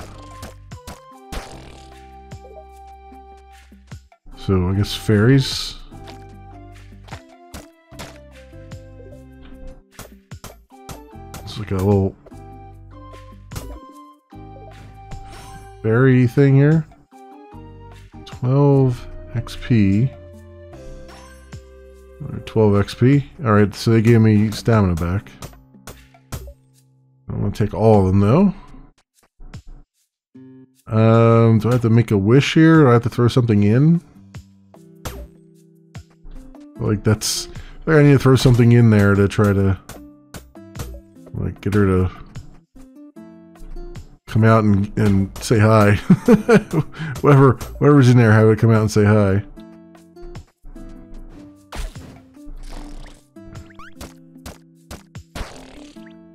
So I guess fairies. It's like a little fairy thing here. 12 XP. 12 XP. Alright, so they gave me stamina back. I'm gonna take all of them though. Do I have to make a wish here? Do I have to throw something in? Like that's... I need to throw something in there to try to... like get her to... come out and say hi. Whoever's in there, have it come out and say hi.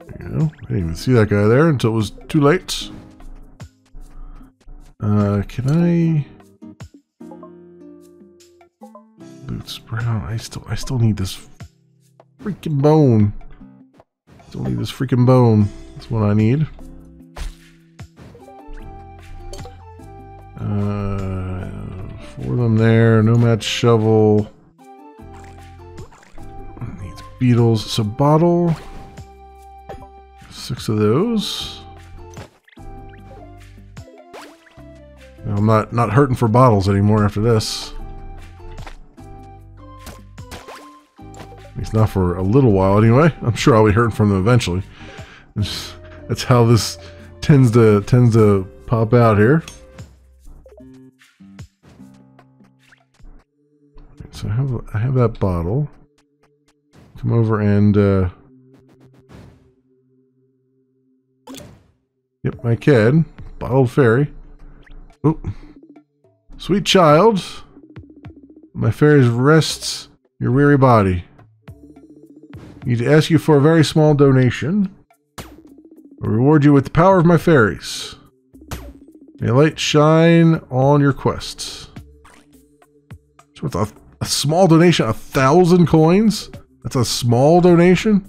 There you go. I didn't even see that guy there until it was too late. Can I... Boots brown. I still need this freaking bone. Still need this freaking bone. That's what I need. 4 of them there. Nomad shovel. Needs beetles. So bottle. 6 of those. I'm not hurting for bottles anymore after this. At least not for a little while anyway. I'm sure I'll be hurting from them eventually. That's how this tends to pop out here. So I have that bottle. Come over and yep, I can. Bottled fairy. Oh, sweet child, my fairies rests your weary body. Need to ask you for a very small donation. I'll reward you with the power of my fairies. May light shine on your quests. So with a small donation, 1,000 coins? That's a small donation?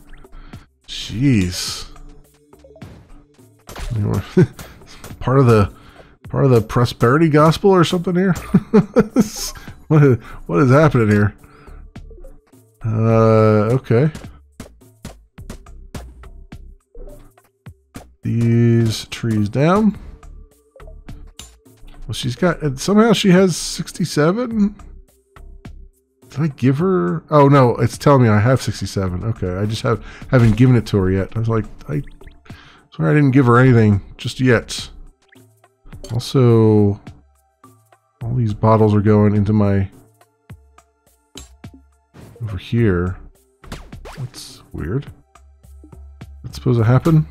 Jeez. Part of the prosperity gospel or something here? What is happening here? Okay. These trees down. Well, she's got... somehow she has 67? Did I give her... oh, no. It's telling me I have 67. Okay. I just haven't given it to her yet. I was like... sorry I didn't give her anything just yet. Also... all these bottles are going into my... over here. That's weird. That's supposed to happen?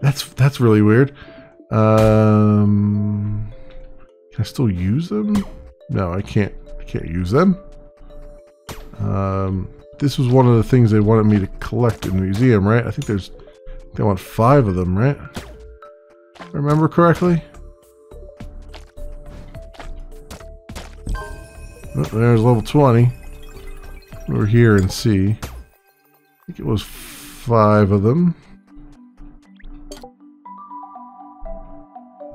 That's really weird. Can I still use them? No, I can't use them. This was one of the things they wanted me to collect in the museum, right? I think they want 5 of them, right? If I remember correctly. Oh, there's level 20. Over here and see. I think it was 5 of them.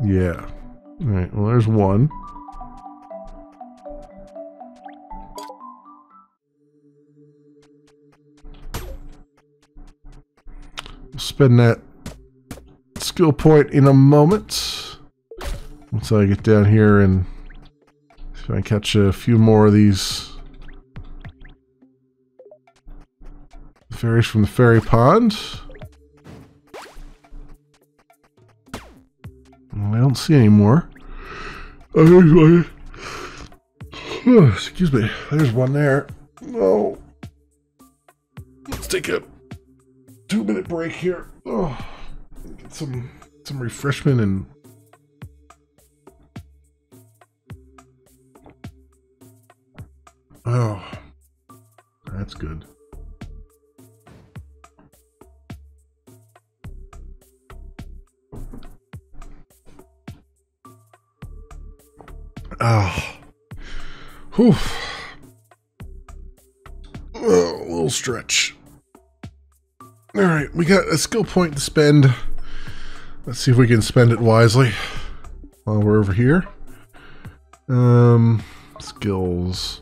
Yeah. Alright, well there's one. We'll spend that skill point in a moment. Once I get down here and see if I can catch a few more of these fairies from the fairy pond. Well, I don't see any more. Oh, there's one. Oh, excuse me. There's one there. Oh. Let's take a 2-minute break here. Oh. Get some refreshment and oh, that's good. Oh, whew. Oh, a little stretch. All right, we got a skill point to spend. Let's see if we can spend it wisely while we're over here. Skills.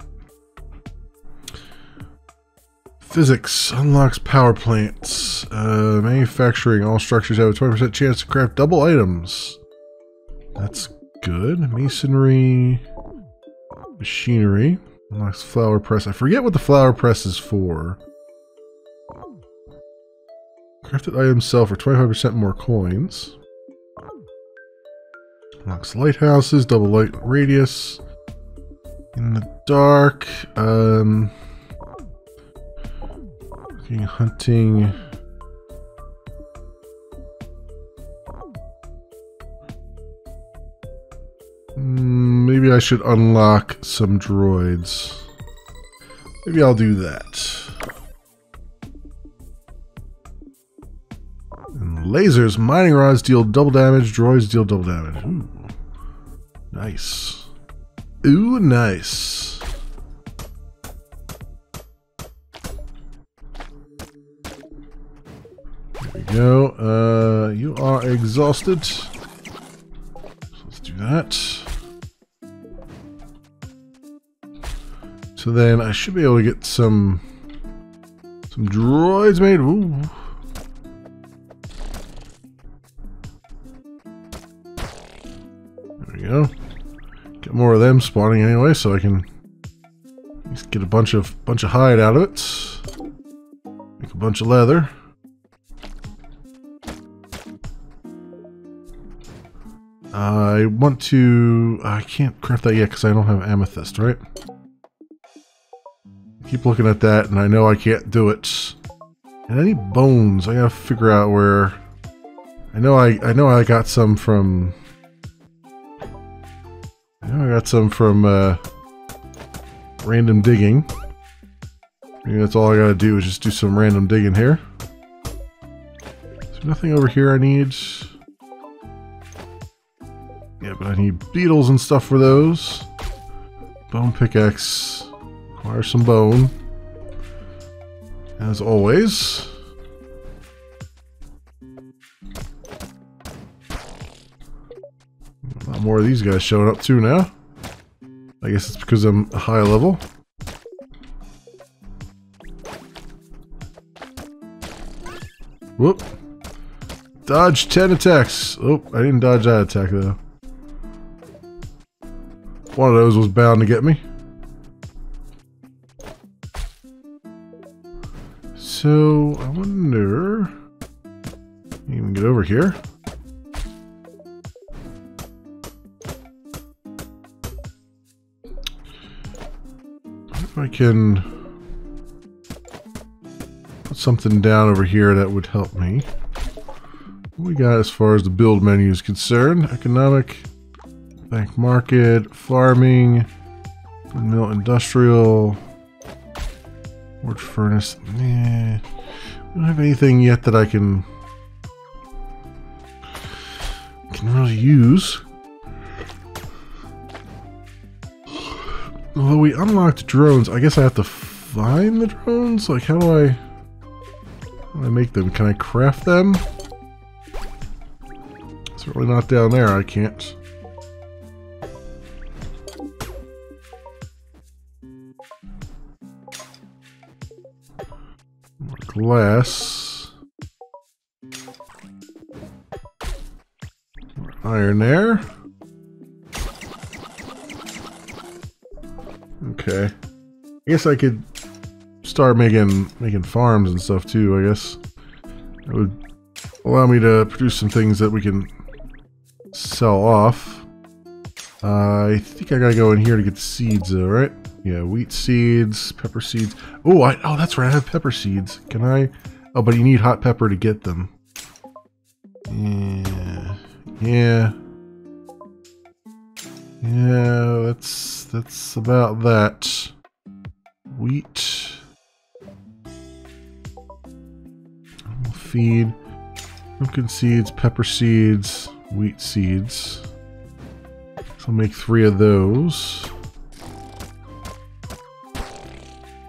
Physics unlocks power plants. Manufacturing. All structures have a 20% chance to craft double items. That's good. Masonry. Machinery. Unlocks flower press. I forget what the flower press is for. Crafted items sell for 25% more coins. Unlocks lighthouses. Double light radius. In the dark. Hunting. Maybe I should unlock some droids. Maybe I'll do that. And lasers, mining rods deal double damage, droids deal double damage. Ooh. Nice. Ooh, nice. There we go. You are exhausted. So let's do that. So then I should be able to get some droids made. Ooh. There we go. Get more of them spawning anyway, so I can at least get a bunch of hide out of it. Make a bunch of leather. I want to. I can't craft that yet because I don't have amethyst, right? Keep looking at that, and I know I can't do it. And I need bones. I gotta figure out where. I know I got some from. Random digging. Maybe that's all I gotta do is just do some random digging here. Is there nothing over here I need? Yeah, but I need beetles and stuff for those. Bone pickaxe. Require some bone. As always. A lot more of these guys showing up too now. I guess it's because I'm a high level. Whoop. Dodge 10 attacks. Oh, I didn't dodge that attack though. One of those was bound to get me. So, I wonder... You can get over here. If I can put something down over here that would help me. What we got as far as the build menu is concerned? Economic, bank market, farming, mill industrial, forge furnace. I don't have anything yet that I can really use. Although we unlocked drones, I guess I have to find the drones? Like, how do I make them? Can I craft them? Certainly not down there, I can't. glass. Iron there. Okay. I guess I could start making farms and stuff too, I guess. It would allow me to produce some things that we can sell off. I think I gotta go in here to get the seeds though, right? Yeah, wheat seeds, pepper seeds. Oh, oh, that's right, I have pepper seeds. Can I? Oh, but you need hot pepper to get them. Yeah. Yeah, that's about that. Wheat. Feed. Pumpkin seeds, pepper seeds, wheat seeds. So I'll make 3 of those.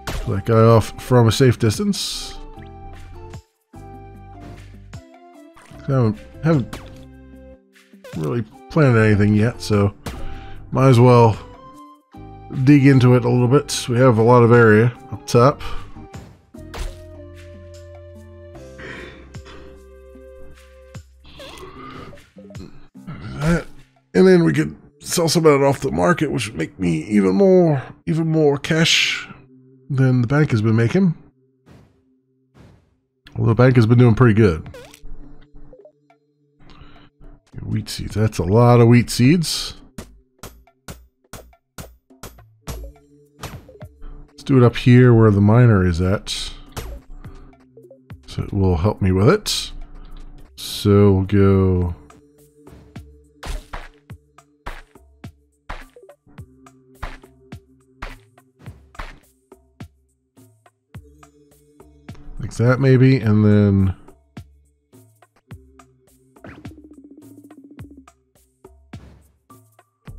Pull that guy off from a safe distance. I haven't really planned anything yet, so might as well dig into it a little bit. We have a lot of area up top. And then we could sell some of it off the market, which would make me even more cash than the bank has been making. Well, the bank has been doing pretty good. Wheat seeds. That's a lot of wheat seeds. Let's do it up here where the miner is at. So it will help me with it. So we'll go... like that maybe, and then...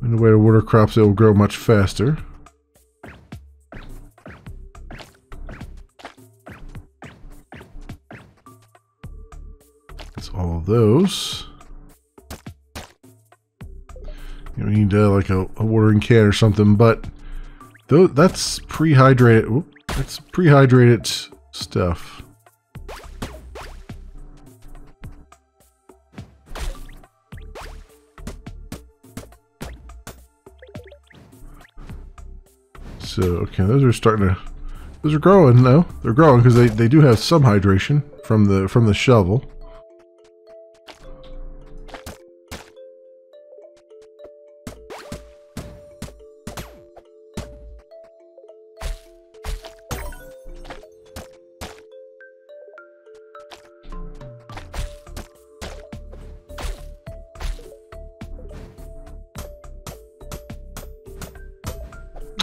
in the way to water crops, it will grow much faster. That's all of those. You know, we need like a watering can or something, but that's pre-hydrated. Whoop, that's pre-hydrated stuff. So, okay, those are growing though. They're growing because they do have some hydration from the shovel.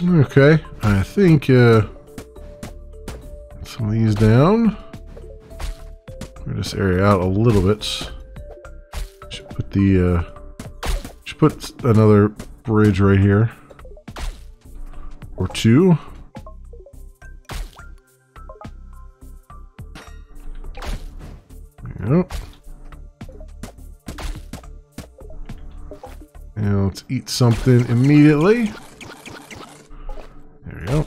Okay, I think some of these down. Clear this area out a little bit. Should put another bridge right here, or 2. There we go. And let's eat something immediately. There we go.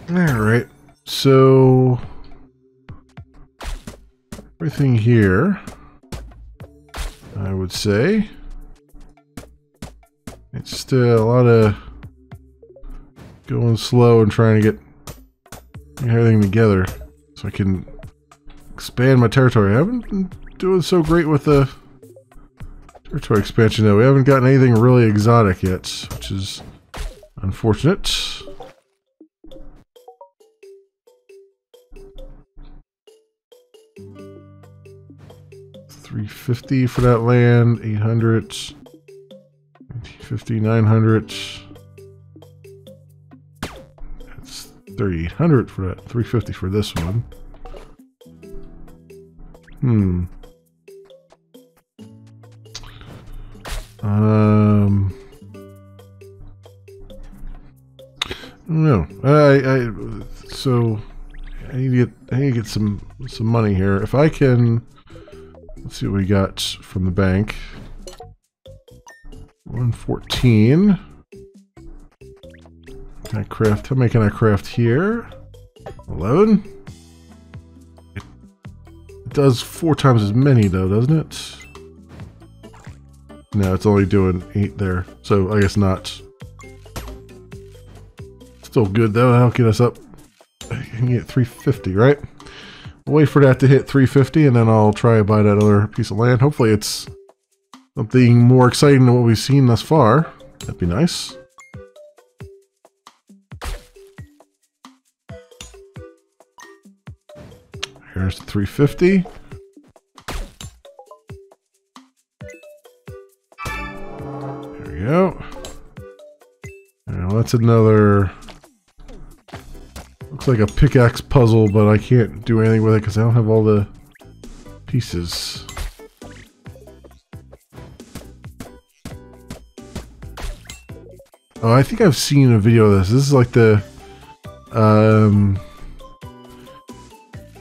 Alright, so everything here, I would say, it's still a lot of going slow and trying to get everything together so I can expand my territory. I haven't been doing so great with the territory expansion though. We haven't gotten anything really exotic yet, which is unfortunate. $350 for that land, 800, 1950, 900. That's 3,800 for that, 350 for this one. No, so I need to get some money here. If I can, let's see what we got from the bank. 114. Can I craft? How many can I craft here? 11. It does 4 times as many though, doesn't it? No, it's only doing 8 there. So I guess not. Still good though. That'll get us up. I can get 350, right? I'll wait for that to hit 350 and then I'll try to buy that other piece of land. Hopefully it's something more exciting than what we've seen thus far. That'd be nice. Here's 350. There we go. Now that's another. Looks like a pickaxe puzzle, but I can't do anything with it because I don't have all the pieces. Oh, I think I've seen a video of this. This is like the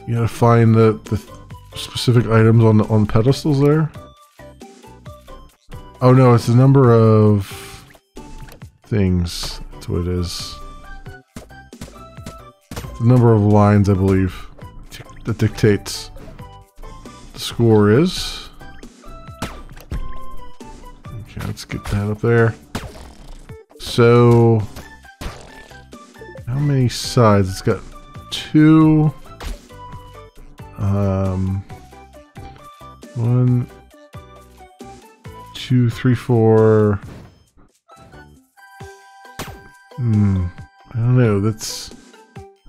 you gotta find the specific items on the pedestals there. Oh no, it's the number of things. That's what it is. The number of lines, I believe, that dictates the score is. Okay, let's get that up there. So, how many sides? It's got 2. 1, 2, 3, 4. I don't know. That's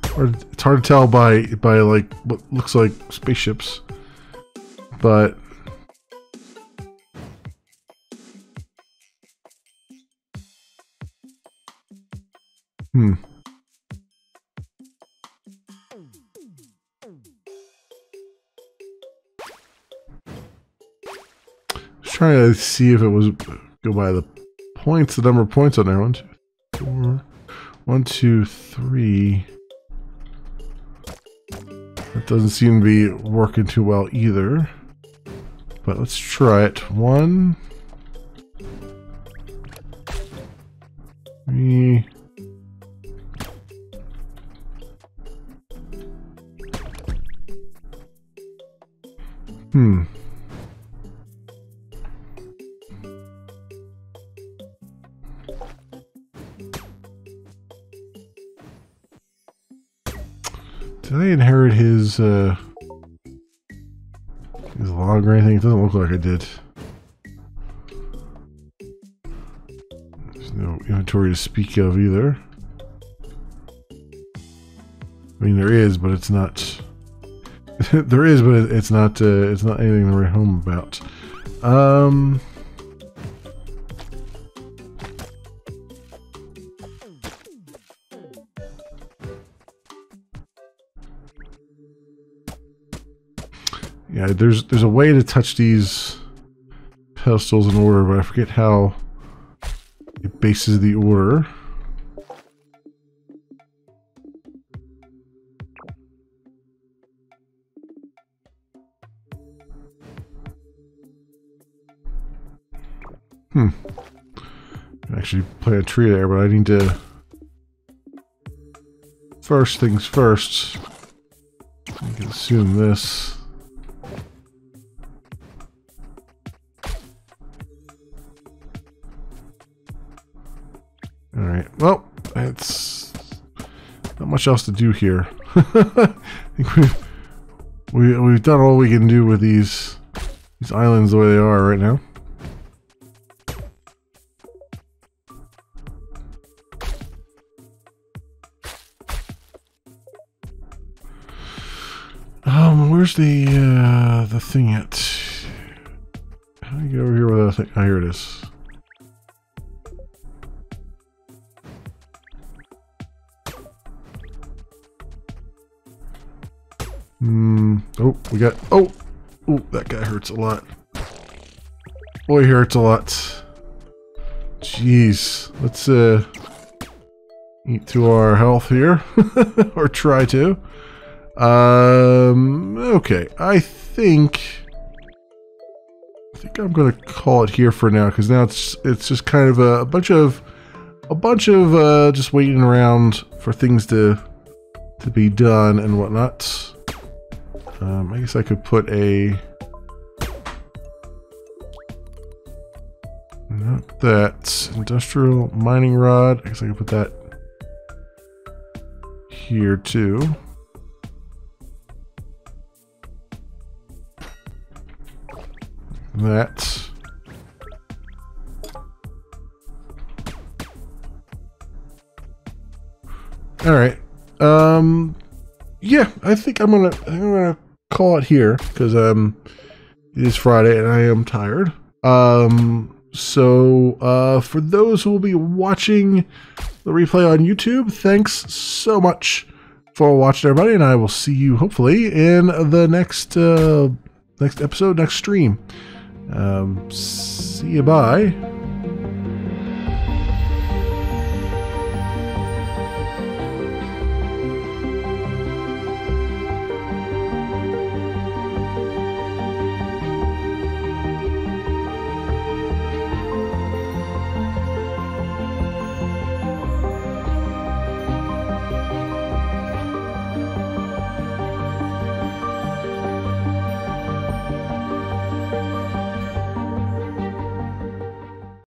hard. It's hard to tell by like what looks like spaceships, but Just trying to see if it was go by the points, the number of points on there. 1, 2, 4. 1, 2, 3. That doesn't seem to be working too well either. But let's try it. 1, 3. Did I inherit his log or anything? It doesn't look like I did. There's no inventory to speak of either. I mean, there is, but it's not. There is, but it's not. It's not anything to write home about. Yeah, there's a way to touch these pedestals in order, but I forget how it bases the order. I actually plant a tree there, but I need to. First things first. I can assume this. Alright, well, it's not much else to do here. I think we've done all we can do with these islands the way they are right now. Where's the thing at? How do you get over here without a thing? Oh, here it is. Oh, we got. Oh, that guy hurts a lot. Boy, he hurts a lot. Jeez, let's eat to our health here, or try to. Okay, I think I think I'm going to call it here for now, because now it's just kind of a bunch of just waiting around for things to be done and whatnot. I guess I could put a, not that, industrial mining rod. I guess I could put that here too. That. All right. Yeah, I think I'm gonna call it here, because it is Friday and I am tired. So for those who will be watching the replay on YouTube, thanks so much for watching, everybody, and I will see you hopefully in the next episode, next stream. See you, bye.